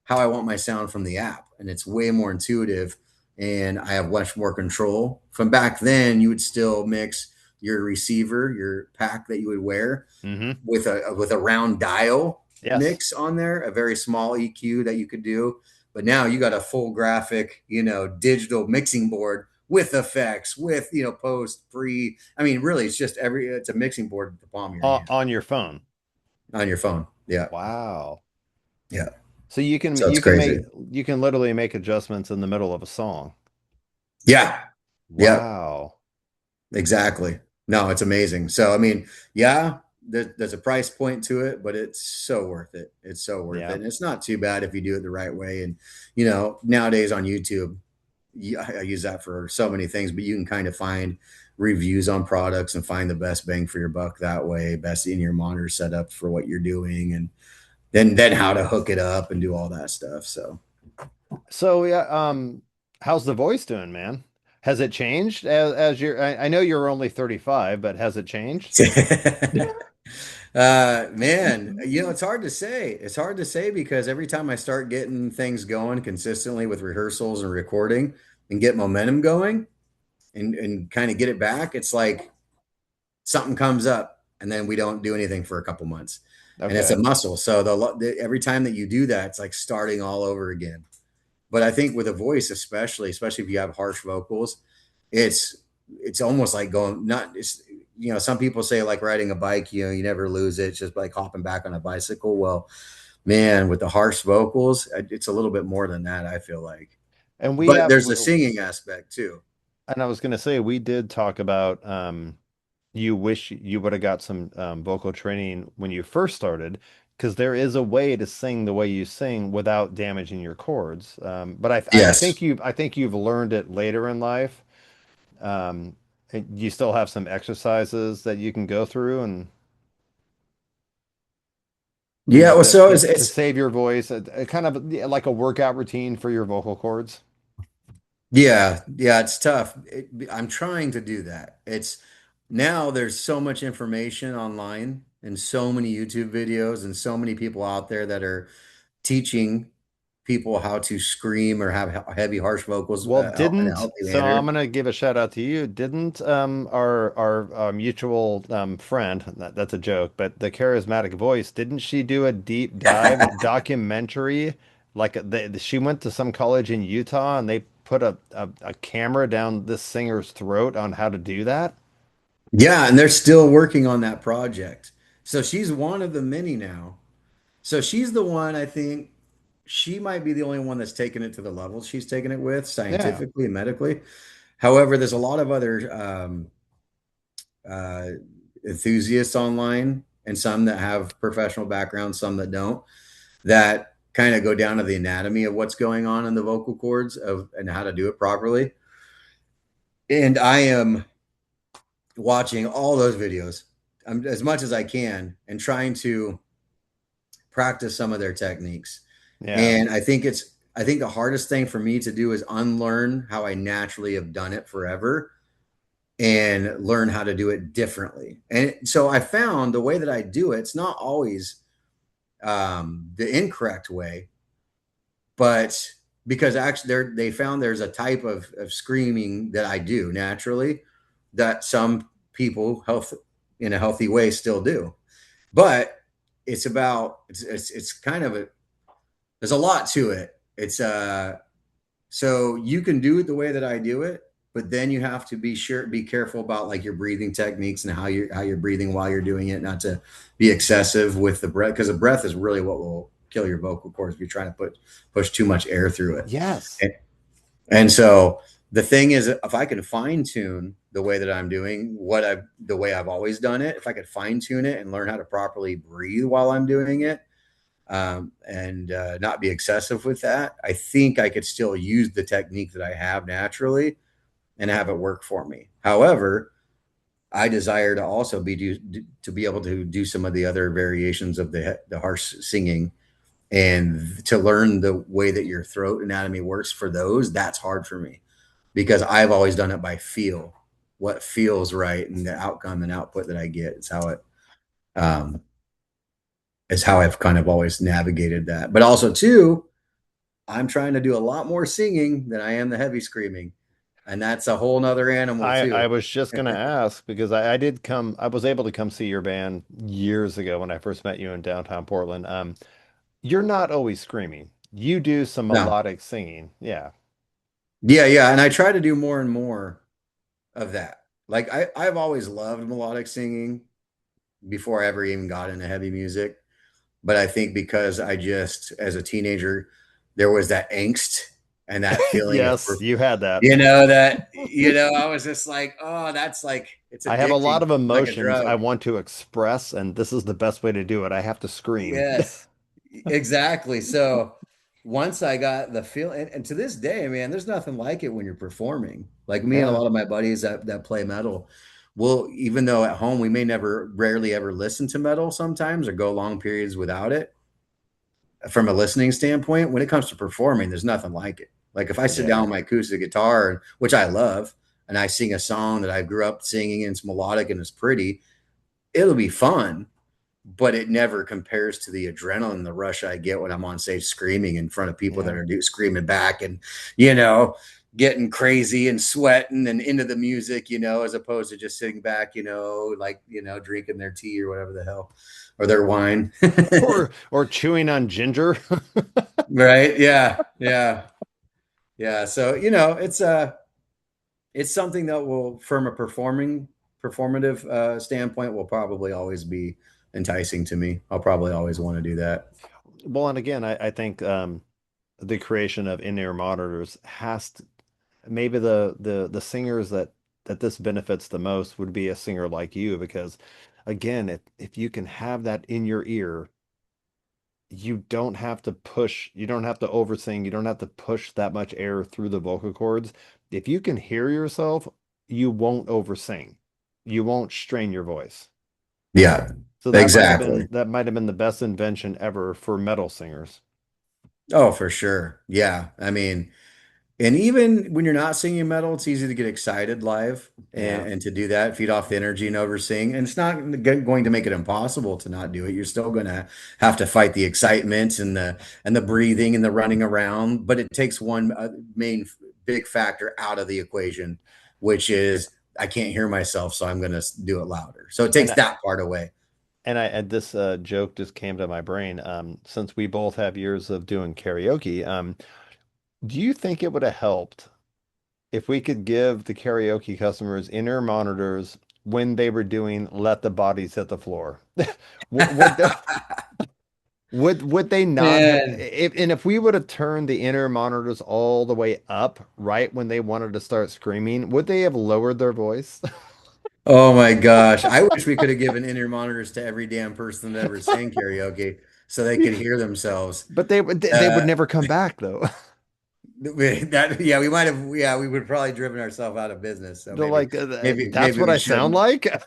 how I want my sound from the app, and it's way more intuitive, and I have much more control. From back then, you would still mix your receiver, your pack that you would wear, Hmm. with a round dial Yes. mix on there, a very small EQ that you could do. But now you got a full graphic, digital mixing board with effects, with post, pre. I mean, really, it's a mixing board at the palm of your hand On your phone. on your phone. Yeah, Wow. yeah. So So it's crazy. you can literally make adjustments in the middle of a song. Yeah, yeah. Wow. Exactly. No, it's amazing. So, I mean, yeah, there's a price point to it, but it's so worth it. It's so worth it. Yeah. And it's not too bad if you do it the right way. And, nowadays on YouTube, I use that for so many things, but you can kind of find reviews on products and find the best bang for your buck that way, best in your monitor setup for what you're doing, and then how to hook it up and do all that stuff. So, So yeah, how's the voice doing, man? Has it changed as I know you're only 35, but has it changed? Man, it's hard to say. It's hard to say because every time I start getting things going consistently with rehearsals and recording and get momentum going and kind of get it back, it's like something comes up and then we don't do anything for a couple months. And it's a Okay. muscle. So every time that you do that, it's like starting all over again. But I think with a voice, especially if you have harsh vocals, it's it's almost like going not it's some people say like riding a bike, you never lose it. It's just like hopping back on a bicycle. Well, man, with the harsh vocals, it's a little bit more than that, I feel like. And we But have, there's the singing aspect too. and I was going to say, we did talk about you wish you would have got some vocal training when you first started, because there is a way to sing the way you sing without damaging your chords. But Yes. I think you've learned it later in life. And you still have some exercises that you can go through and Yeah. Well, so to save your voice, a kind of yeah, like a workout routine for your vocal cords. yeah, it's tough. I'm trying to do that. It's now there's so much information online and so many YouTube videos and so many people out there that are teaching people how to scream or have heavy, harsh vocals Well, in a didn't healthy so I'm manner. gonna give a shout out to you. Didn't our mutual friend, that's a joke, but the charismatic voice, didn't she do a deep dive documentary? Like she went to some college in Utah and they put a camera down this singer's throat on how to do that? Yeah, and they're still working on that project. So she's one of the many now. So she's the one, I think she might be the only one that's taken it to the level she's taken it with Yeah. scientifically and medically. However, there's a lot of other uh, enthusiasts online and some that have professional backgrounds, some that don't, that kind of go down to the anatomy of what's going on in the vocal cords of and how to do it properly. And I am watching all those videos as much as I can and trying to practice some of their techniques. Yeah. And I think the hardest thing for me to do is unlearn how I naturally have done it forever and learn how to do it differently. And so I found the way that I do it, it's not always the incorrect way, but because actually they found there's a type of screaming that I do naturally that some people in a healthy way still do. But it's kind of a there's a lot to it. It's so you can do it the way that I do it, but then you have to be careful about like your breathing techniques and how you're breathing while you're doing it, not to be excessive with the breath because the breath is really what will kill your vocal cords if you're trying to push too much air through it. Yes. And so the thing is, if I can fine tune the way that I'm doing the way I've always done it, if I could fine tune it and learn how to properly breathe while I'm doing it, and not be excessive with that, I think I could still use the technique that I have naturally and have it work for me. However, I desire to also to be able to do some of the other variations of the harsh singing and to learn the way that your throat anatomy works for those. That's hard for me because I've always done it by feel, what feels right, and the outcome and output that I get. Um, is how I've kind of always navigated that. But also too, I'm trying to do a lot more singing than I am the heavy screaming. And that's a whole nother animal I too. was just gonna ask because I did come I was able to come see your band years ago when I first met you in downtown Portland. You're not always screaming. You do some No. melodic singing. Yeah. Yeah. And I try to do more and more of that. Like I've always loved melodic singing before I ever even got into heavy music. But I think because I just, as a teenager, there was that angst and that feeling of, Yes, you had that. I was just like, oh, that's like, it's I have a addicting lot of like a emotions I drug. want to express, and this is the best way to do it. I have to scream. Yes, exactly. So once I got the feel, and to this day, man, there's nothing like it when you're performing. Like me and a Yeah. lot of my buddies that play metal, will even though at home we may rarely ever listen to metal sometimes or go long periods without it from a listening standpoint, when it comes to performing, there's nothing like it. Like if I sit down Yeah. with my acoustic guitar, which I love, and I sing a song that I grew up singing and it's melodic and it's pretty, it'll be fun, but it never compares to the adrenaline, the rush I get when I'm on stage screaming in front of people that Yeah. are screaming back and, you know, getting crazy and sweating and into the music, as opposed to just sitting back, like, drinking their tea or whatever the hell, or their wine. Or chewing on ginger. Right. Yeah. Yeah. Yeah. So, it's something that will, from a performing performative standpoint will probably always be enticing to me. I'll probably always want to do that. Well, and again, I think the creation of in-ear monitors has to, maybe the singers that this benefits the most would be a singer like you because again, if you can have that in your ear, you don't have to push, you don't have to oversing, you don't have to push that much air through the vocal cords. If you can hear yourself, you won't oversing. You won't strain your voice. Yeah, So exactly. that might have been the best invention ever for metal singers. Oh, for sure. Yeah. I mean, and even when you're not singing metal, it's easy to get excited live Yeah. and to do that, feed off the energy and oversing. And it's not going to make it impossible to not do it. You're still going to have to fight the excitement and the breathing and the running around. But it takes one main big factor out of the equation, which is I can't hear myself, so I'm going to do it louder. So it takes And that part away. and this joke just came to my brain. Since we both have years of doing karaoke, do you think it would have helped if we could give the karaoke customers in-ear monitors when they were doing "Let the Bodies Hit the Floor"? Would would they not have? Man. If we would have turned the in-ear monitors all the way up right when they wanted to start screaming, would they have lowered their voice? Oh my gosh. I wish we could have given in-ear monitors to every damn person that ever sang karaoke so they could hear themselves. But they would Uh, never come back though. that yeah, we might have yeah, we would have probably driven ourselves out of business. So They're like, that's maybe what we I sound shouldn't. like.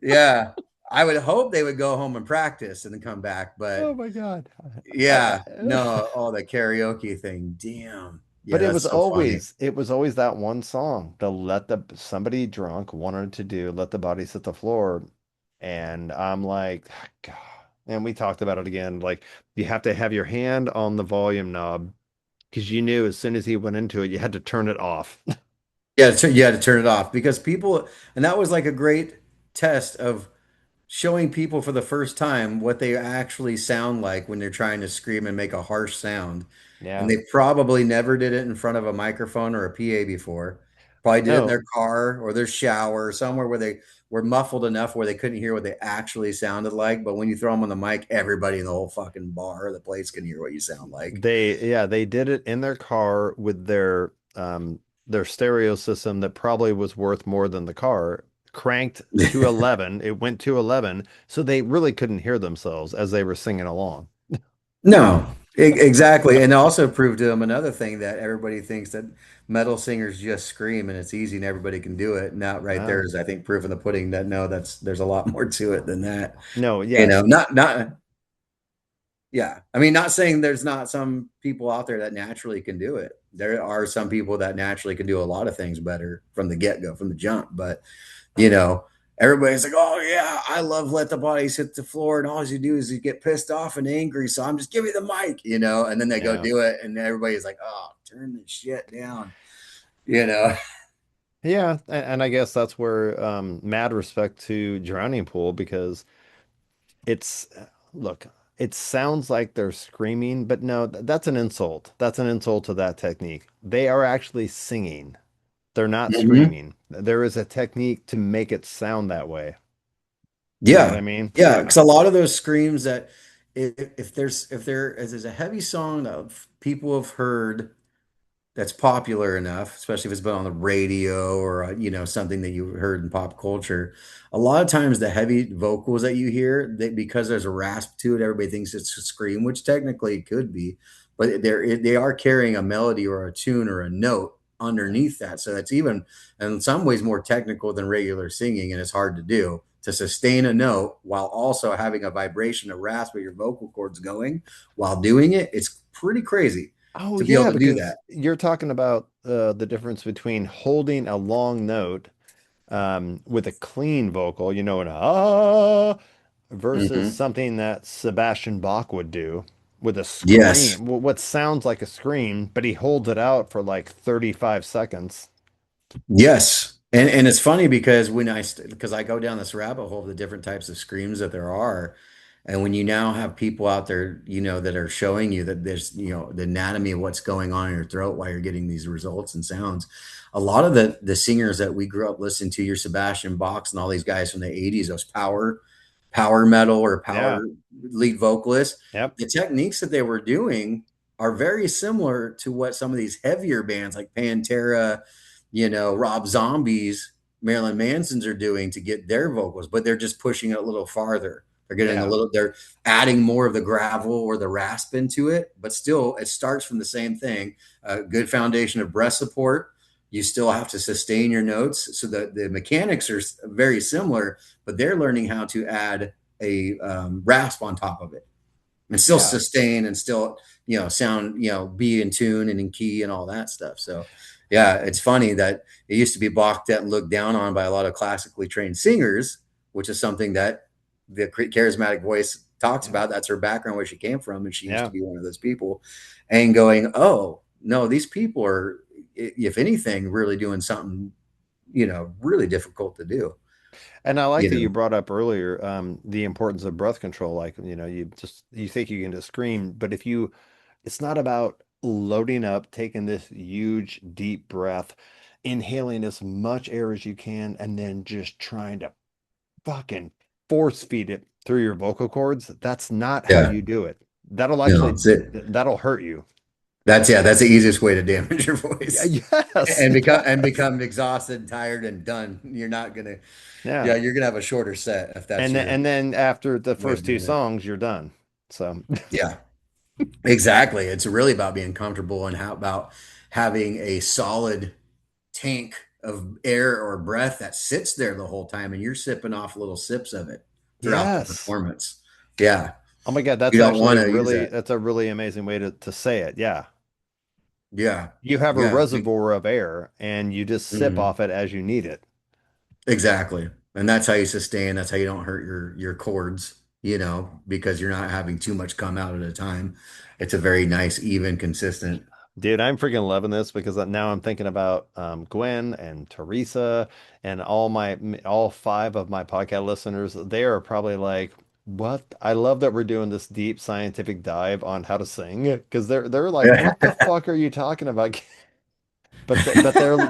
Yeah. I would hope they would go home and practice and then come back, Oh but my God. yeah, I no, oh the karaoke thing. Damn. But Yeah, that's so funny. it was always that one song, the let the somebody drunk wanted to do let the bodies hit the floor. And I'm like, God. And we talked about it again. Like you have to have your hand on the volume knob because you knew as soon as he went into it, you had to turn it off. Yeah, you had to turn it off because people, and that was like a great test of showing people for the first time what they actually sound like when they're trying to scream and make a harsh sound. And Yeah. they probably never did it in front of a microphone or a PA before. Probably did it in No, their car or their shower or somewhere where they were muffled enough where they couldn't hear what they actually sounded like. But when you throw them on the mic, everybody in the whole fucking bar, the place can hear what you sound like. they did it in their car with their stereo system that probably was worth more than the car, cranked to 11. It went to 11, so they really couldn't hear themselves as they were singing along. No, exactly. And also proved to them another thing that everybody thinks that metal singers just scream and it's easy and everybody can do it. Not right there No. is, I think, proof in the pudding that no, there's a lot more to it than that. No, You know, yes. yeah. I mean, not saying there's not some people out there that naturally can do it. There are some people that naturally can do a lot of things better from the get-go, from the jump. But you know, everybody's like, oh yeah, I love let the bodies hit the floor, and all you do is you get pissed off and angry. So I'm just give me the mic, and then they go Yeah. do it, and everybody's like, oh, turn the shit down, you know. Yeah, and I guess that's where mad respect to Drowning Pool because it's look, it sounds like they're screaming, but no, that's an insult. That's an insult to that technique. They are actually singing. They're not Mhm. screaming. There is a technique to make it sound that way. You know what I Yeah, mean? yeah, Yeah. because a lot of those screams that if there's a heavy song that people have heard that's popular enough, especially if it's been on the radio or something that you heard in pop culture. A lot of times, the heavy vocals that you hear, because there's a rasp to it, everybody thinks it's a scream, which technically it could be, but they are carrying a melody or a tune or a note underneath that. So it's even in some ways more technical than regular singing, and it's hard to do to sustain a note while also having a vibration, a rasp of your vocal cords going while doing it. It's pretty crazy Oh to be able yeah, to do because that. you're talking about the difference between holding a long note with a clean vocal, an versus Mhm. something that Sebastian Bach would do with a Yes. scream, what sounds like a scream, but he holds it out for like 35 seconds. Yes. And it's funny because because I go down this rabbit hole of the different types of screams that there are, And when you now have people out there, that are showing you that there's, the anatomy of what's going on in your throat while you're getting these results and sounds, a lot of the singers that we grew up listening to, your Sebastian Bachs and all these guys from the 80s, those power metal or Yeah. power lead vocalists, Yep. the techniques that they were doing are very similar to what some of these heavier bands like Pantera, Rob Zombie's, Marilyn Manson's are doing to get their vocals, but they're just pushing it a little farther. Yeah. They're adding more of the gravel or the rasp into it, but still it starts from the same thing. A good foundation of breath support. You still have to sustain your notes. So the mechanics are very similar, but they're learning how to add a rasp on top of it and still Yeah. sustain and still, sound, be in tune and in key and all that stuff. So yeah, it's funny that it used to be balked at and looked down on by a lot of classically trained singers, which is something that the charismatic voice talks Yeah. about. That's her background, where she came from, and she used to Yeah. be one of those people. And going, oh no, these people are, if anything, really doing something, really difficult to do. And I like You that you know, brought up earlier the importance of breath control. Like, you think you can just scream, but it's not about loading up, taking this huge deep breath, inhaling as much air as you can, and then just trying to fucking force feed it through your vocal cords. That's not how yeah, you do it. That'll it's it. that'll hurt you. That's the easiest way to damage your Yeah, voice yes. and become Yeah. exhausted, tired, and done. Yeah. You're gonna have a shorter set if that's your And then after the way first of two doing it. songs, you're done. So, Yeah, exactly. It's really about being comfortable and how about having a solid tank of air or breath that sits there the whole time, and you're sipping off little sips of it throughout the yes. performance. Yeah, Oh my God, you don't want to use that. that's a really amazing way to say it. Yeah. Yeah, You have a yeah. reservoir of air and you just sip Mhm. off it as you need it. Exactly. And that's how you sustain. That's how you don't hurt your cords, because you're not having too much come out at a time. It's a very nice, even, consistent. Dude, I'm freaking loving this because now I'm thinking about Gwen and Teresa and all five of my podcast listeners. They are probably like, "What? I love that we're doing this deep scientific dive on how to sing," because they're like, "What the fuck are you talking about?" But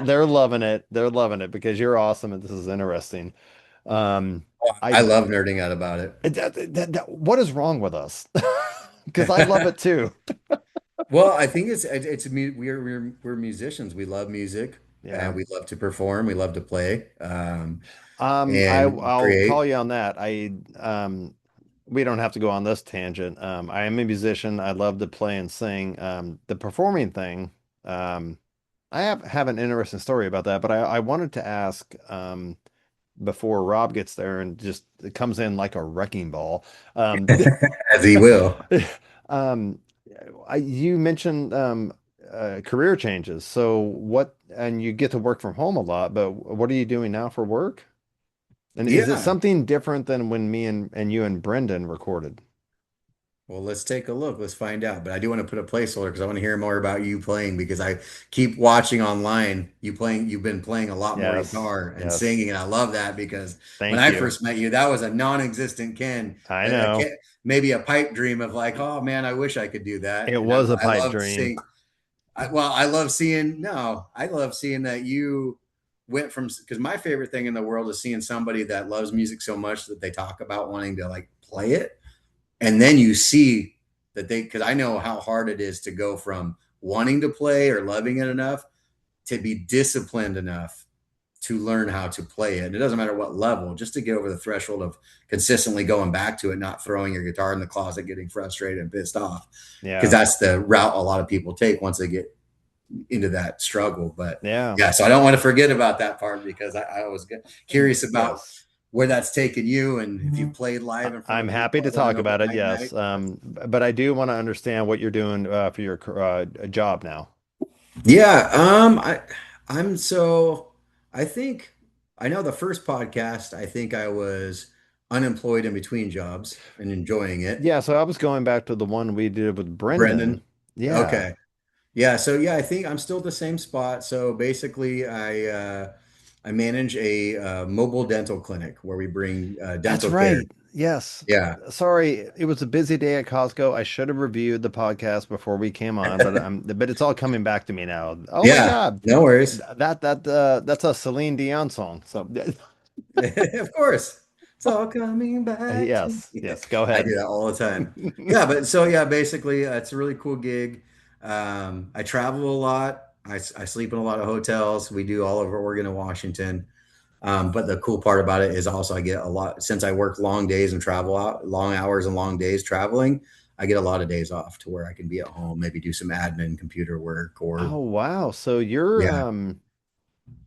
they're loving it. They're loving it because you're awesome and this is interesting. Um, I I love nerding out about it. what is wrong with us? Because I love it too. Well, I think we're musicians. We love music Yeah. and we love to perform. We love to play and I'll call create. you on that. We don't have to go on this tangent. I am a musician. I love to play and sing. The performing thing, um, I have an interesting story about that, but I wanted to ask, before Rob gets there and just it comes in like a wrecking ball. As he will. Um, you mentioned career changes. So and you get to work from home a lot, but what are you doing now for work? And is it Yeah. something different than when me and you and Brendan recorded? Well, let's take a look. Let's find out. But I do want to put a placeholder because I want to hear more about you playing because I keep watching online. You've been playing a lot more Yes. guitar and Yes. singing, and I love that because when Thank I you. first met you, that was a non-existent I know. maybe a pipe dream of like, oh man, I wish I could do that. It And was a I pipe love dream. seeing. I love seeing. No, I love seeing that you went from because my favorite thing in the world is seeing somebody that loves music so much that they talk about wanting to like play it and then you see that because I know how hard it is to go from wanting to play or loving it enough to be disciplined enough to learn how to play it. And it doesn't matter what level, just to get over the threshold of consistently going back to it, not throwing your guitar in the closet, getting frustrated and pissed off. Because Yeah. that's the route a lot of people take once they get into that struggle. But Yeah. yeah, so I don't want to forget about that part because I was curious about Yes. where that's taken you and if you played live in front I'm of happy people to other than talk open about it. mic Yes. night. But I do want to understand what you're doing for your job now. Yeah, I'm so I think I know the first podcast, I think I was unemployed in between jobs and enjoying it. Yeah. So I was going back to the one we did with Brendan. Brendan. Yeah. Okay. Yeah, so yeah, I think I'm still at the same spot. So basically I manage a mobile dental clinic where we bring That's dental care. right. Yes. Yeah. Sorry, it was a busy day at Costco. I should have reviewed the podcast before we came on, but it's all coming back to me now. Oh my Yeah. God. No worries. That's a Celine Dion song. So Of course. It's all coming back to yes, me. yes, go I do ahead. that all the time. Yeah, but so yeah, basically, it's a really cool gig. I travel a lot. I sleep in a lot of hotels. We do all over Oregon and Washington. But the cool part about it is also I get a lot since I work long days and travel out long hours and long days traveling. I get a lot of days off to where I can be at home, maybe do some admin, computer work, or Oh wow. So yeah,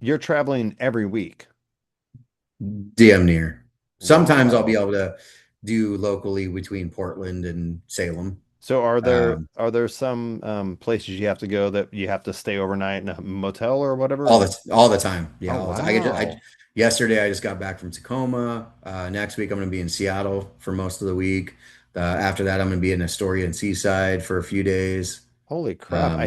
you're traveling every week. DM near. Sometimes I'll be Wow. able to do locally between Portland and Salem. So Um, are there some places you have to go that you have to stay overnight in a motel or whatever? all the time. Oh Yeah, all the time. wow. Yesterday I just got back from Tacoma. Next week I'm going to be in Seattle for most of the week. After that I'm going to be in Astoria and Seaside for a few days. Holy crap. Um,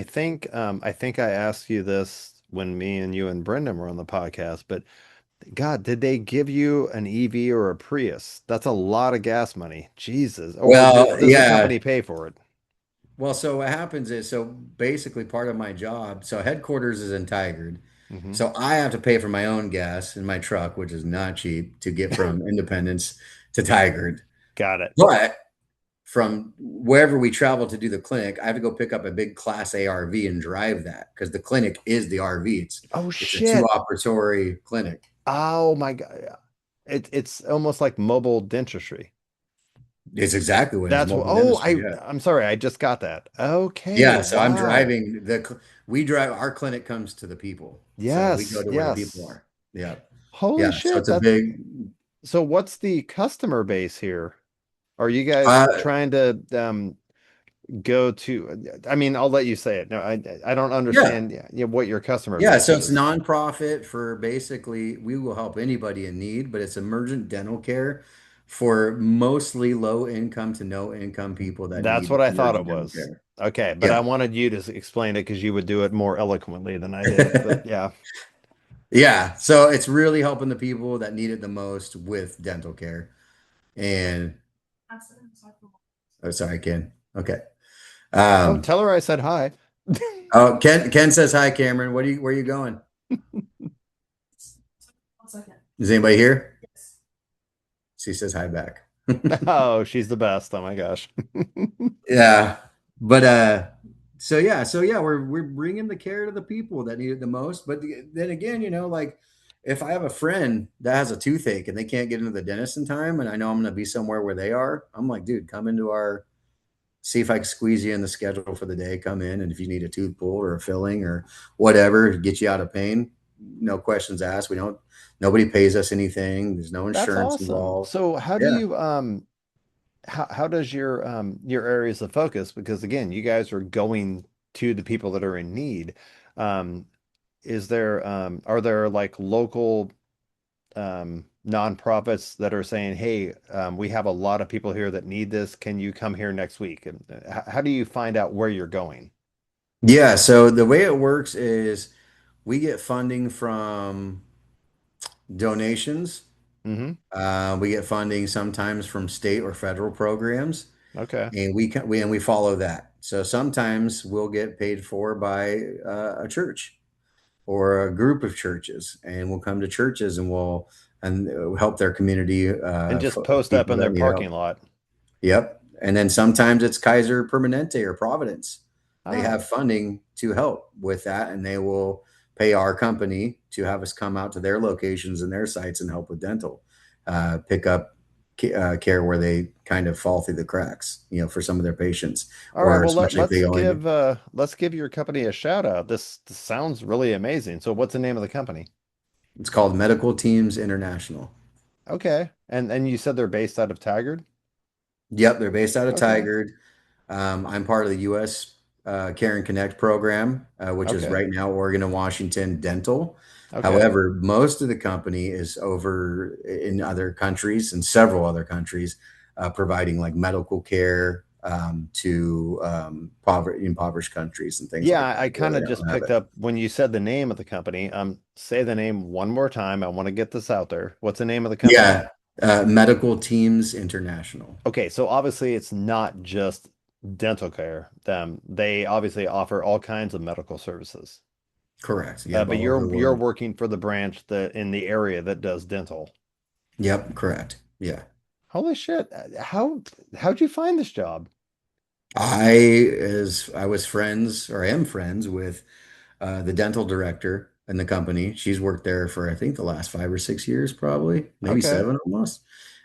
I think I asked you this when me and you and Brendan were on the podcast, but God, did they give you an EV or a Prius? That's a lot of gas money. Jesus. Or well, does the yeah. company pay for it? Well, so what happens is, so basically part of my job, so headquarters is in Tigard. Hmm. So I have to pay for my own gas in my truck, which is not cheap to get from Independence to Tigard. Got it. But from wherever we travel to do the clinic, I have to go pick up a big Class A RV and drive that because the clinic is the RV. Oh It's a two shit. operatory clinic. Oh my God. It's almost like mobile dentistry. It's exactly what it is, That's what, mobile dentistry. Yeah. I'm sorry, I just got that. Okay, Yeah. So I'm wow. driving we drive, our clinic comes to the people. So we go Yes, to where the people yes. are. Yeah. Holy Yeah. So shit, it's a that big, so what's the customer base here? Are you guys uh, trying to go to I mean, I'll let you say it. No, I don't yeah. understand what your customer Yeah. base So it's is. nonprofit for basically, we will help anybody in need, but it's emergent dental care for mostly low income to no income people that That's need what I thought it emergent dental was. care. Okay, but I Yeah. wanted you to explain it because you would do it more eloquently than I did. But yeah. Yeah. So it's really helping the people that need it the most with dental care. And oh, sorry, Ken. Okay. Oh, Um, tell her I said hi. oh, Ken says hi, Cameron. Where are you going? Is anybody here? She says hi back. Oh, she's the best. Oh my gosh. Yeah. But so yeah, we're bringing the care to the people that need it the most. But then again, like if I have a friend that has a toothache and they can't get into the dentist in time, and I know I'm going to be somewhere where they are, I'm like, dude, come into our see if I can squeeze you in the schedule for the day. Come in, and if you need a tooth pulled or a filling or whatever, get you out of pain. No questions asked. We don't. Nobody pays us anything. There's no That's insurance awesome. involved. So how do Yeah. you how does your areas of focus because again, you guys are going to the people that are in need. Um is there are there like local nonprofits that are saying, "Hey, we have a lot of people here that need this. Can you come here next week?" And how do you find out where you're going? Yeah. So the way it works is we get funding from donations. Hmm. We get funding sometimes from state or federal programs, Okay. and we follow that. So sometimes we'll get paid for by a church or a group of churches, and we'll come to churches and we'll help their community And just post up people in that their need parking help. lot. Yep. And then sometimes it's Kaiser Permanente or Providence. They Ah. have funding to help with that, and they will pay our company to have us come out to their locations and their sites and help with dental, pick up care where they kind of fall through the cracks, for some of their patients, All right, or well especially if they go in. let's give your company a shout out. This sounds really amazing. So what's the name of the company? It's called Medical Teams International. Okay. And you said they're based out of Taggart? Yep, they're based out of Okay. Tigard. I'm part of the U.S. Care and Connect program, which is Okay. right now Oregon and Washington Dental. Okay. However, most of the company is over in other countries and several other countries, providing like medical care, to impoverished countries and things Yeah, like I that where kind they of don't just have picked it. up when you said the name of the company. Say the name one more time. I want to get this out there. What's the name of the company? Yeah, Medical Teams International. Okay, so obviously it's not just dental care. They obviously offer all kinds of medical services. Correct. Yep, But all over the you're world. working for the branch that in the area that does dental. Yep, correct. Yeah. Holy shit. How'd you find this job? I was friends or am friends with the dental director in the company. She's worked there for I think the last 5 or 6 years, probably, maybe Okay. seven almost.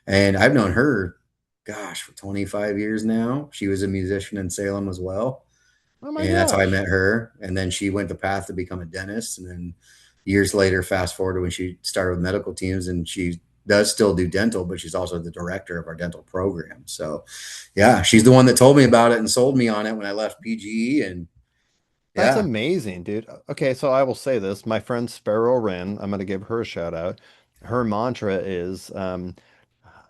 And I've known her, gosh, for 25 years now. She was a musician in Salem as well. Oh my And that's how I gosh. met her. And then she went the path to become a dentist. And then years later, fast forward to when she started with medical teams, and she does still do dental, but she's also the director of our dental program. So, yeah, she's the one that told me about it and sold me on it when I left PGE. And That's yeah, amazing, dude. Okay, so I will say this. My friend Sparrow Wren, I'm going to give her a shout out. Her mantra is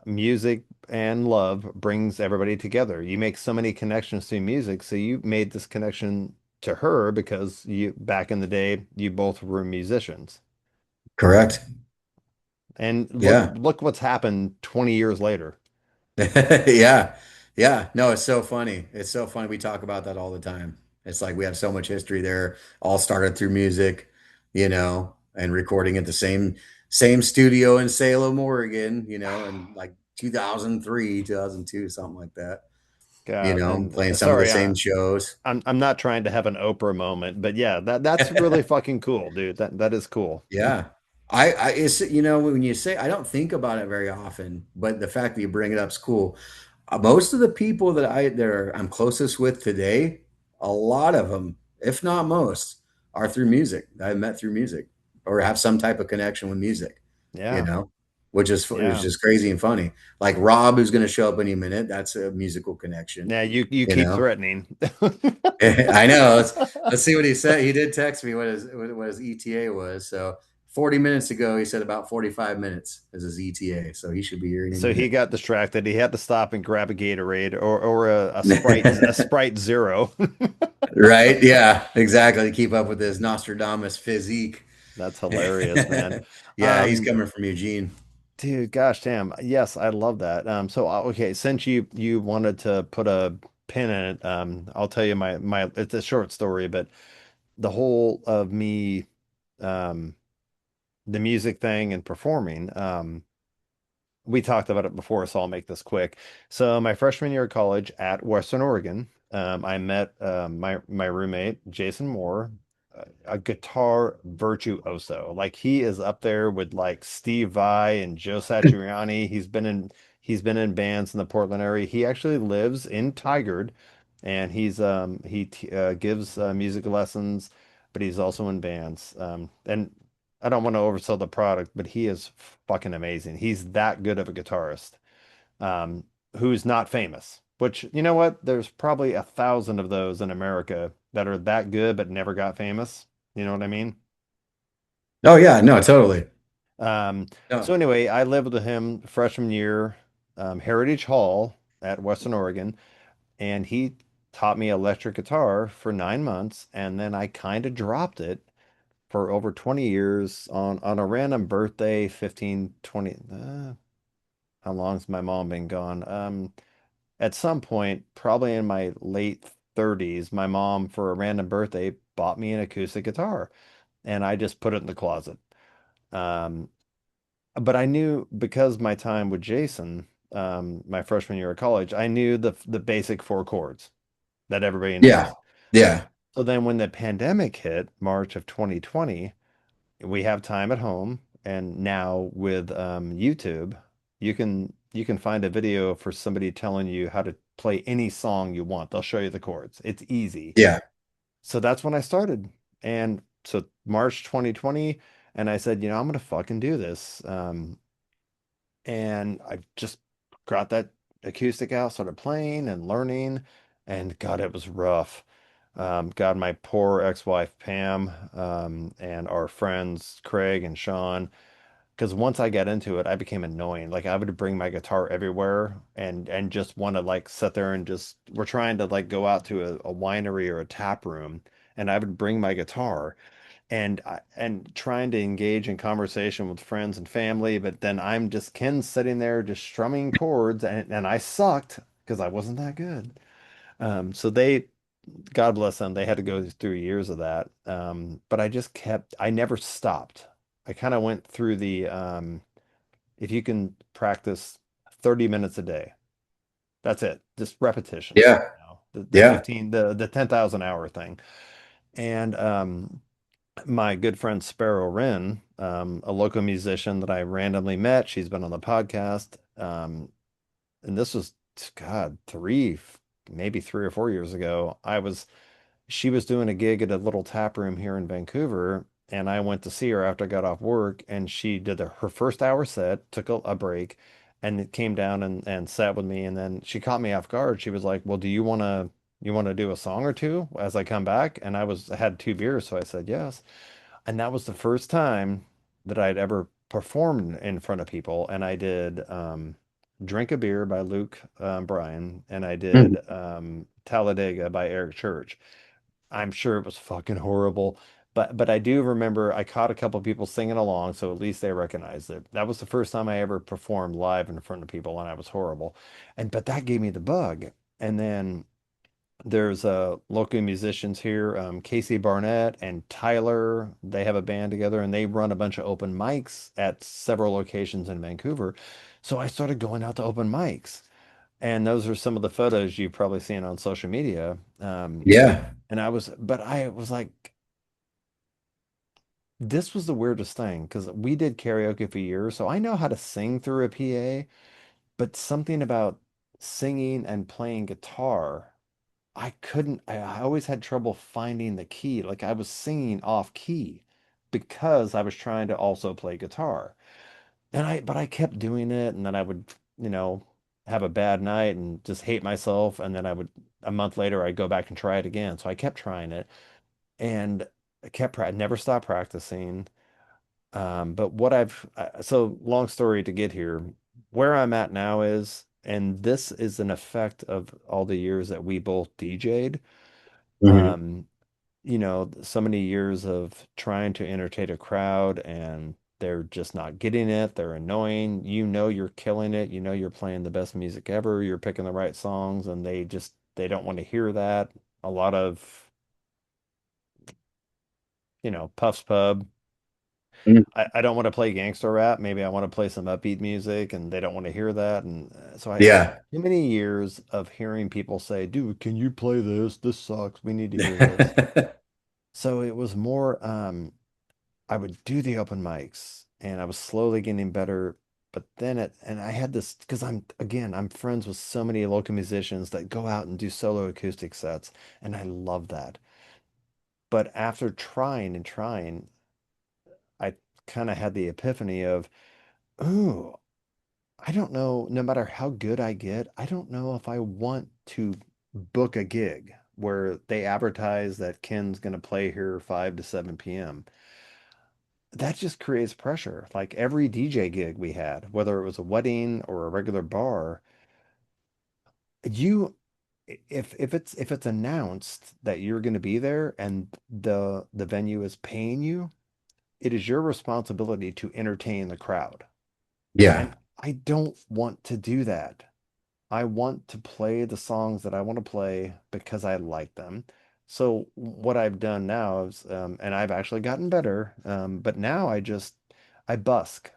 music and love brings everybody together. You make so many connections through music. So you made this connection to her because you back in the day, you both were musicians. correct. And Yeah. look what's happened 20 years later. Yeah. Yeah. No, it's so funny. It's so funny. We talk about that all the time. It's like we have so much history there, all started through music, and recording at the same studio in Salem, Oregon, in like 2003, 2002, something like that, God, playing and some of the sorry, same shows. I'm not trying to have an Oprah moment, but yeah, that's really fucking cool, dude. That is cool. Yeah. It's, when you say, I don't think about it very often, but the fact that you bring it up is cool. Most of the people I'm closest with today, a lot of them, if not most, are through music. I met through music or have some type of connection with music, you Yeah, know, which yeah. is crazy and funny. Like Rob, who's going to show up any minute, that's a musical connection, Now you you keep know. threatening. I know. Let's see what he said. He did text me what his ETA was. So 40 minutes ago, he said about 45 minutes is his ETA. So he should be here any So he minute. got distracted. He had to stop and grab a Gatorade or a Sprite Zero. Right? Yeah, exactly. To keep up with his Nostradamus physique. That's hilarious, man. Yeah, he's Um, coming from Eugene. Dude, gosh damn. Yes, I love that. So okay, since you wanted to put a pin in it, I'll tell you my it's a short story, but the whole of me, um, the music thing and performing, we talked about it before, so I'll make this quick. So my freshman year of college at Western Oregon, I met my roommate Jason Moore, a guitar virtuoso. Like he is up there with like Steve Vai and Joe Satriani. He's been in bands in the Portland area. He actually lives in Tigard, and he gives music lessons, but he's also in bands. And I don't want to oversell the product, but he is fucking amazing. He's that good of a guitarist, um, who's not famous. Which, you know what? There's probably 1,000 of those in America that are that good but never got famous. You know what I mean? Oh yeah, no, totally. So No. anyway, I lived with him freshman year, Heritage Hall at Western Oregon, and he taught me electric guitar for 9 months, and then I kind of dropped it for over 20 years on a random birthday, 15, 20. How long's my mom been gone? At some point, probably in my late 30s, my mom, for a random birthday, bought me an acoustic guitar, and I just put it in the closet. Um, but I knew because my time with Jason, my freshman year of college, I knew the basic four chords that everybody Yeah. knows. Yeah. So then when the pandemic hit, March of 2020, we have time at home, and now with YouTube, you can find a video for somebody telling you how to play any song you want. They'll show you the chords. It's easy. Yeah. So that's when I started. And so March 2020, and I said, I'm gonna fucking do this. And I just got that acoustic out, started playing and learning, and God, it was rough. God, my poor ex-wife Pam, and our friends Craig and Sean because once I got into it, I became annoying. Like I would bring my guitar everywhere and just want to like sit there and just we're trying to like go out to a winery or a tap room, and I would bring my guitar and trying to engage in conversation with friends and family, but then I'm just Ken sitting there just strumming chords, and I sucked because I wasn't that good. So they, God bless them, they had to go through years of that. But I just kept, I never stopped. I kind of went through the if you can practice 30 minutes a day, that's it, just repetition. Yeah. The Yeah. 15, the 10,000 hour thing. And my good friend Sparrow Wren, a local musician that I randomly met. She's been on the podcast. And this was, God, maybe 3 or 4 years ago. She was doing a gig at a little tap room here in Vancouver. And I went to see her after I got off work. And she did her first hour set, took a break, and it came down and sat with me. And then she caught me off guard. She was like, "Well, do you want to do a song or two as I come back?" And I had 2 beers, so I said yes. And that was the first time that I'd ever performed in front of people. And I did Drink a Beer by Luke Bryan, and I did Mhm. Talladega by Eric Church. I'm sure it was fucking horrible. But I do remember I caught a couple people singing along, so at least they recognized it. That was the first time I ever performed live in front of people, and I was horrible. But that gave me the bug. And then there's local musicians here, Casey Barnett and Tyler. They have a band together and they run a bunch of open mics at several locations in Vancouver. So I started going out to open mics. And those are some of the photos you've probably seen on social media. Yeah. But I was like, this was the weirdest thing because we did karaoke for years. So I know how to sing through a PA, but something about singing and playing guitar. I always had trouble finding the key. Like I was singing off key because I was trying to also play guitar. But I kept doing it, and then I would, you know, have a bad night and just hate myself. And then a month later, I'd go back and try it again. So I kept trying it and never stopped practicing. But so long story to get here, where I'm at now and this is an effect of all the years that we both DJ'd. Hmm. um, so many years of trying to entertain a crowd and they're just not getting it. They're annoying. You're killing it. You're playing the best music ever. You're picking the right songs and they don't want to hear that. A lot of, Puff's Pub. I don't want to play gangster rap. Maybe I want to play some upbeat music and they don't want to hear that. And so I had Yeah. too many years of hearing people say, "Dude, can you play this? This sucks. We need to hear this." So it was more, I would do the open mics and I was slowly getting better. But and I had this because I'm friends with so many local musicians that go out and do solo acoustic sets, and I love that. But after trying and trying, I kind of had the epiphany of, ooh, I don't know, no matter how good I get, I don't know if I want to book a gig where they advertise that Ken's going to play here 5 to 7 p.m. That just creates pressure. Like every DJ gig we had, whether it was a wedding or a regular bar, you if it's announced that you're going to be there and the venue is paying you, it is your responsibility to entertain the crowd. And Yeah. I don't want to do that. I want to play the songs that I want to play because I like them. So what I've done now is, and I've actually gotten better, but now I busk.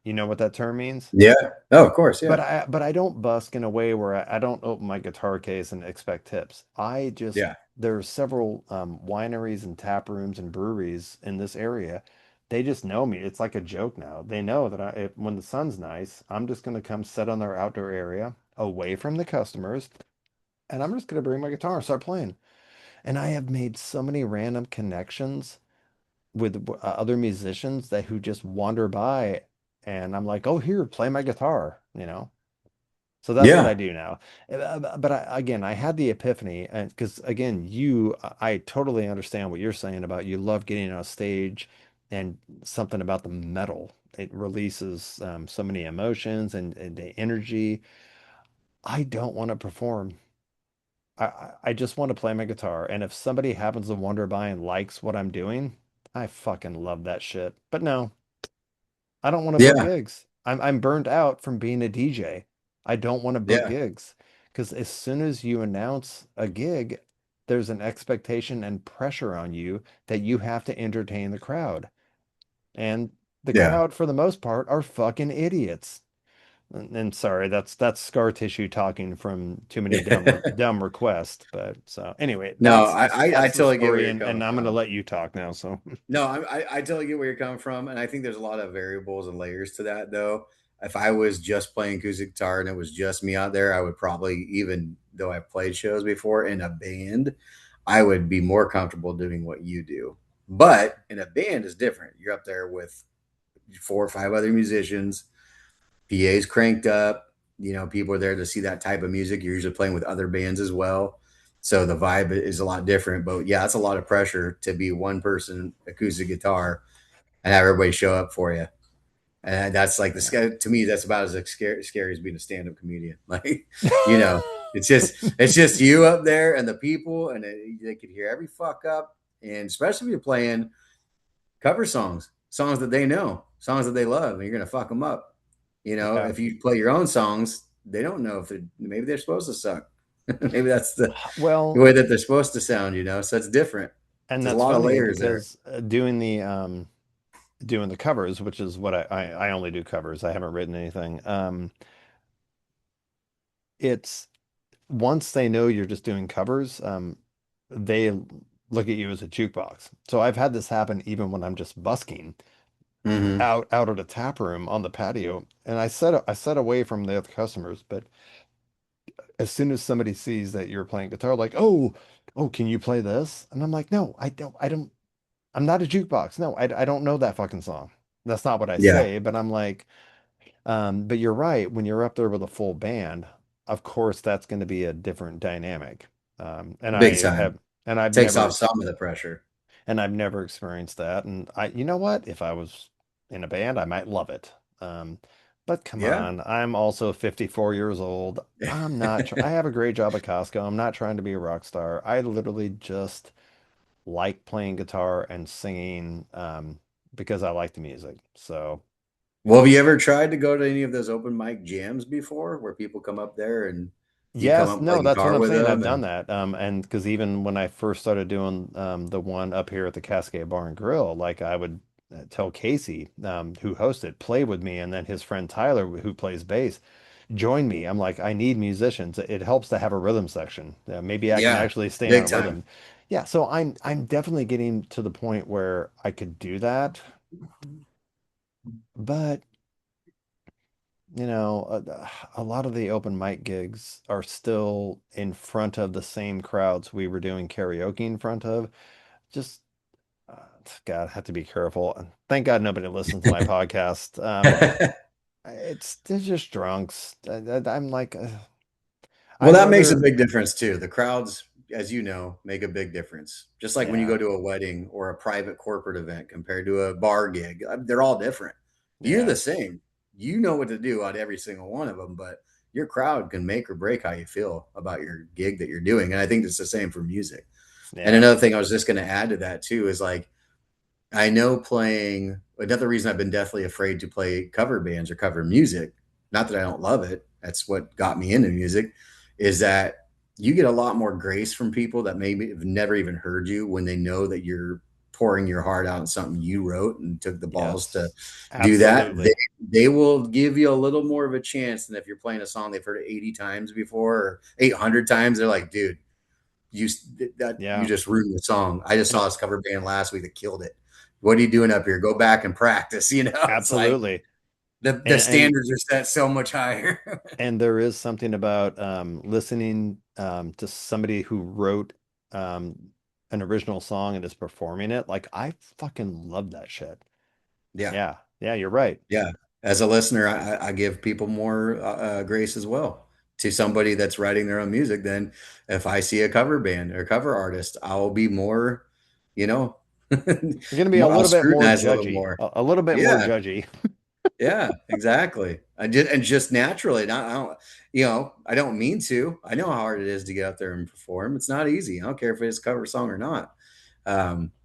You know what that term means? Yeah. Oh, of course. But Yeah. I don't busk in a way where I don't open my guitar case and expect tips. Yeah. There are several wineries and tap rooms and breweries in this area. They just know me. It's like a joke now. They know that when the sun's nice, I'm just going to come sit on their outdoor area away from the customers, and I'm just going to bring my guitar and start playing. And I have made so many random connections with other musicians that who just wander by, and I'm like, "Oh, here, play my guitar." So that's what I Yeah. do now. But again, I had the epiphany, and because again, I totally understand what you're saying about you love getting on stage and something about the metal. it releases so many emotions and the energy. I don't want to perform. I just want to play my guitar. And if somebody happens to wander by and likes what I'm doing, I fucking love that shit. But no, I don't want to book Yeah, gigs. I'm burned out from being a DJ. I don't want to book yeah, gigs because as soon as you announce a gig, there's an expectation and pressure on you that you have to entertain the crowd. And the yeah. crowd, for the most part, are fucking idiots. And sorry, that's scar tissue talking from too many dumb requests. But so anyway, No, I that's the totally get where story, you're and coming I'm gonna from. let you talk now. So No, I totally get where you're coming from, and I think there's a lot of variables and layers to that, though. If I was just playing acoustic guitar and it was just me out there, I would probably, even though I've played shows before in a band, I would be more comfortable doing what you do. But in a band is different. You're up there with four or five other musicians, PA's cranked up. You know, people are there to see that type of music. You're usually playing with other bands as well. So the vibe is a lot different. But yeah, it's a lot of pressure to be one person acoustic guitar and have everybody show up for you. And that's like yeah. to me, that's about as scary as being a stand-up comedian. Like, you know, it's just you up there and the people, and they could hear every fuck up. And especially if you're playing cover songs, songs that they know, songs that they love, and you're gonna fuck them up. You know, Yeah. if you play your own songs, they don't know if maybe they're supposed to suck. Maybe that's the Well, way that they're supposed to sound. You know, so it's different. and There's a that's lot of funny layers there. because doing the covers, which is what I only do covers. I haven't written anything. It's once they know you're just doing covers, they look at you as a jukebox. So I've had this happen even when I'm just busking Hmm. out at a tap room on the patio, and I set away from the other customers, but as soon as somebody sees that you're playing guitar, like, oh, can you play this? And I'm like, no, I don't, I'm not a jukebox. No, I don't know that fucking song. That's not what I Yeah, say, but I'm like, but you're right. When you're up there with a full band, of course, that's going to be a different dynamic. And big time. I've Takes never off some of the pressure. experienced that. And you know what? If I was in a band, I might love it. Um, but come Yeah. on, I'm also 54 years old. I'm not, I have a great job at Costco. I'm not trying to be a rock star. I literally just like playing guitar and singing, because I like the music. So, Well, have you ever tried to go to any of those open mic jams before where people come up there and you come up yes, and play no, that's what guitar I'm with saying. I've them? done And that. And because even when I first started doing the one up here at the Cascade Bar and Grill, like I would tell Casey, who hosted, play with me, and then his friend Tyler, who plays bass, join me. I'm like, I need musicians. It helps to have a rhythm section. Maybe I can yeah, actually stay big on time. rhythm. Yeah, so I'm definitely getting to the point where I could do that, but a lot of the open mic gigs are still in front of the same crowds we were doing karaoke in front of. Just, uh, God, I have to be careful. And thank God nobody listens to my podcast. They're just drunks. I'm like, Well, I'd that makes a rather, big difference too. The crowds, as you know, make a big difference. Just like when you yeah, go to a wedding or a private corporate event compared to a bar gig, they're all different. You're yeah, the same. You know what to do on every single one of them, but your crowd can make or break how you feel about your gig that you're doing. And I think it's the same for music. And yeah, another thing I was just going to add to that too is like I know playing another reason I've been deathly afraid to play cover bands or cover music, not that I don't love it, that's what got me into music, is that you get a lot more grace from people that maybe have never even heard you when they know that you're pouring your heart out on something you wrote and took the balls to yes, do that. They absolutely. they will give you a little more of a chance than if you're playing a song they've heard 80 times before or 800 times. They're like, dude, you that you Yeah, just ruined the song. I just and saw this cover band last week that killed it. What are you doing up here? Go back and practice. You know, it's like absolutely. the And standards are set so much higher. there is something about listening to somebody who wrote um, an original song and is performing it. Like I fucking love that shit. Yeah, Yeah, yeah, you're right. yeah. As a listener, I give people more grace as well to somebody that's writing their own music than if I see a cover band or cover artist. I'll be more, you know, You're gonna be a more. I'll little bit more scrutinize a little judgy, more. a little bit more Yeah, judgy. Yeah, exactly. And just naturally, not I don't, I don't mean to. I know how hard it is to get out there and perform. It's not easy. I don't care if it's a cover song or not.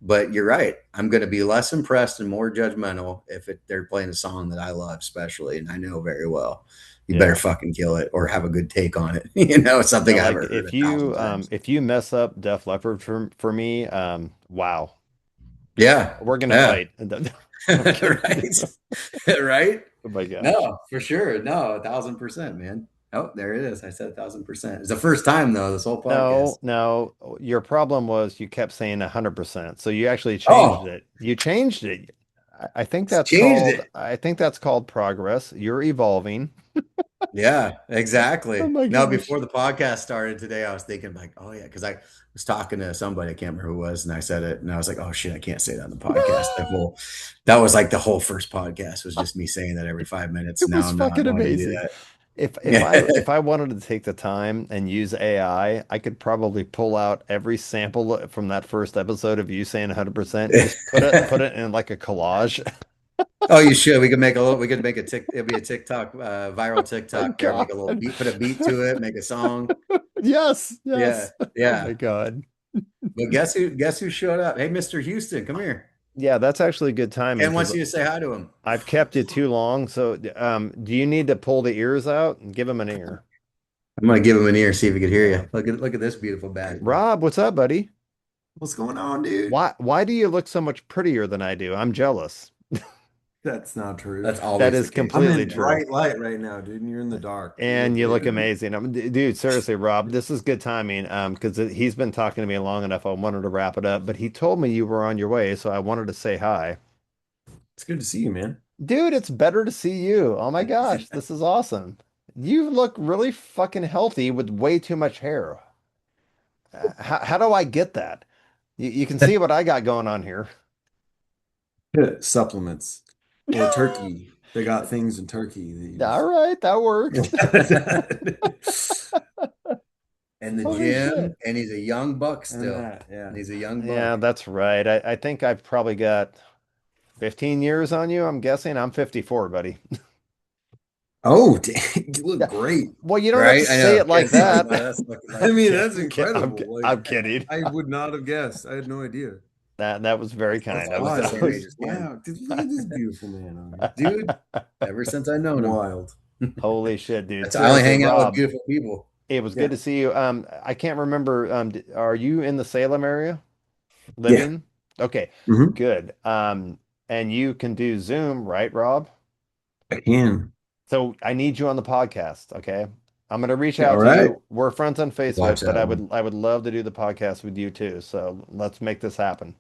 But you're right. I'm going to be less impressed and more judgmental if they're playing a song that I love, especially, and I know very well. You better Yeah. fucking kill it or have a good take on it. It's Yeah, something I like haven't heard a thousand times. if you mess up Def Leppard for me, wow. Yeah, We're gonna yeah, fight. I'm kidding. right, right. Oh my gosh. No, for sure. No, 1,000%, man. Oh, there it is. I said 1,000%. It's the first time though, this whole podcast. No, no. Your problem was you kept saying 100%. So you actually changed Oh, it. You changed it. it's changed it. I think that's called progress. You're evolving. Yeah, Oh exactly. my Now, gosh. before the podcast started today, I was thinking like, oh yeah, because I was talking to somebody, I can't remember who it was, and I said it, and I was like, oh shit, I can't say that on the podcast. That was like the whole first podcast was just me saying that every 5 minutes. It Now was I'm not fucking going to do amazing. that. If I wanted to take the time and use AI, I could probably pull out every sample from that first episode of you saying 100%, just put it in like a collage. Oh, you should. We could make it'll be a TikTok, viral My TikTok there. Make a little God. beat, put a beat to it, make a song. Yes, Yeah, yes. Oh my yeah. God. But guess who showed up? Hey, Mr. Houston, come here. Yeah, that's actually good timing Ken because wants you to say hi to him. I've kept you too long. So, do you need to pull the ears out and give him an ear? I'm gonna give him an ear, see if he can hear Yeah. you. Look at this beautiful bad boy. Rob, what's up, buddy? What's going on, dude? Why do you look so much prettier than I do? I'm jealous. That's not true. That's That always the is case. I'm completely in true. bright light right now, dude, and you're in the dark. You And look you look good. amazing. Dude, seriously, Rob, this is good timing. Because he's been talking to me long enough. I wanted to wrap it up, but he told me you were on your way, so I wanted to say hi. It's good to see you, man. Dude, it's better to see you. Oh my gosh, this is awesome. You look really fucking healthy with way too much hair. How do I get that? You can see what I got going on here. Yeah, supplements or turkey. They got things in Turkey that you All just right, that works. And the Holy gym, shit. and he's a young buck and still. that, yeah. And he's a young Yeah, buck. that's right. I think I've probably got 15 years on you. I'm guessing I'm 54, buddy. Oh, dang, you look Yeah. great. Well, you don't have to Right? I say know. it like Ken's like, that. wow, that's fucking I like mean, that's I'm, incredible. Like I'm kidding. I would not have guessed. I had no idea. That was very that's kind. almost the Wild. same age as Ken. Wow. Dude, look at this beautiful man on here. Dude, ever since I've known him. Wild. Holy shit, dude. I only Seriously, hang out with Rob, beautiful people. it was good Yeah. to see you. I can't remember. Are you in the Salem area Yeah. living? Okay, Hmm. good. And you can do Zoom, right, Rob? I can. So I need you on the podcast, okay? I'm gonna reach All out to right. you. We're friends on Watch Facebook, but that one. I would love to do the podcast with you too. So let's make this happen.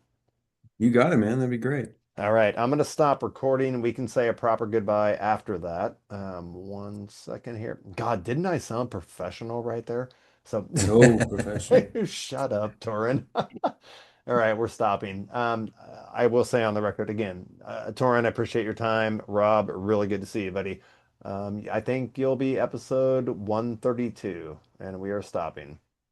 You got it, man. That'd be great. All right, I'm gonna stop recording. We can say a proper goodbye after that. One second here. God, didn't I sound professional right there? So So professional. shut up, Torin. All right, we're stopping. I will say on the record again, Torin, I appreciate your time. Rob, really good to see you, buddy. I think you'll be episode 132, and we are stopping.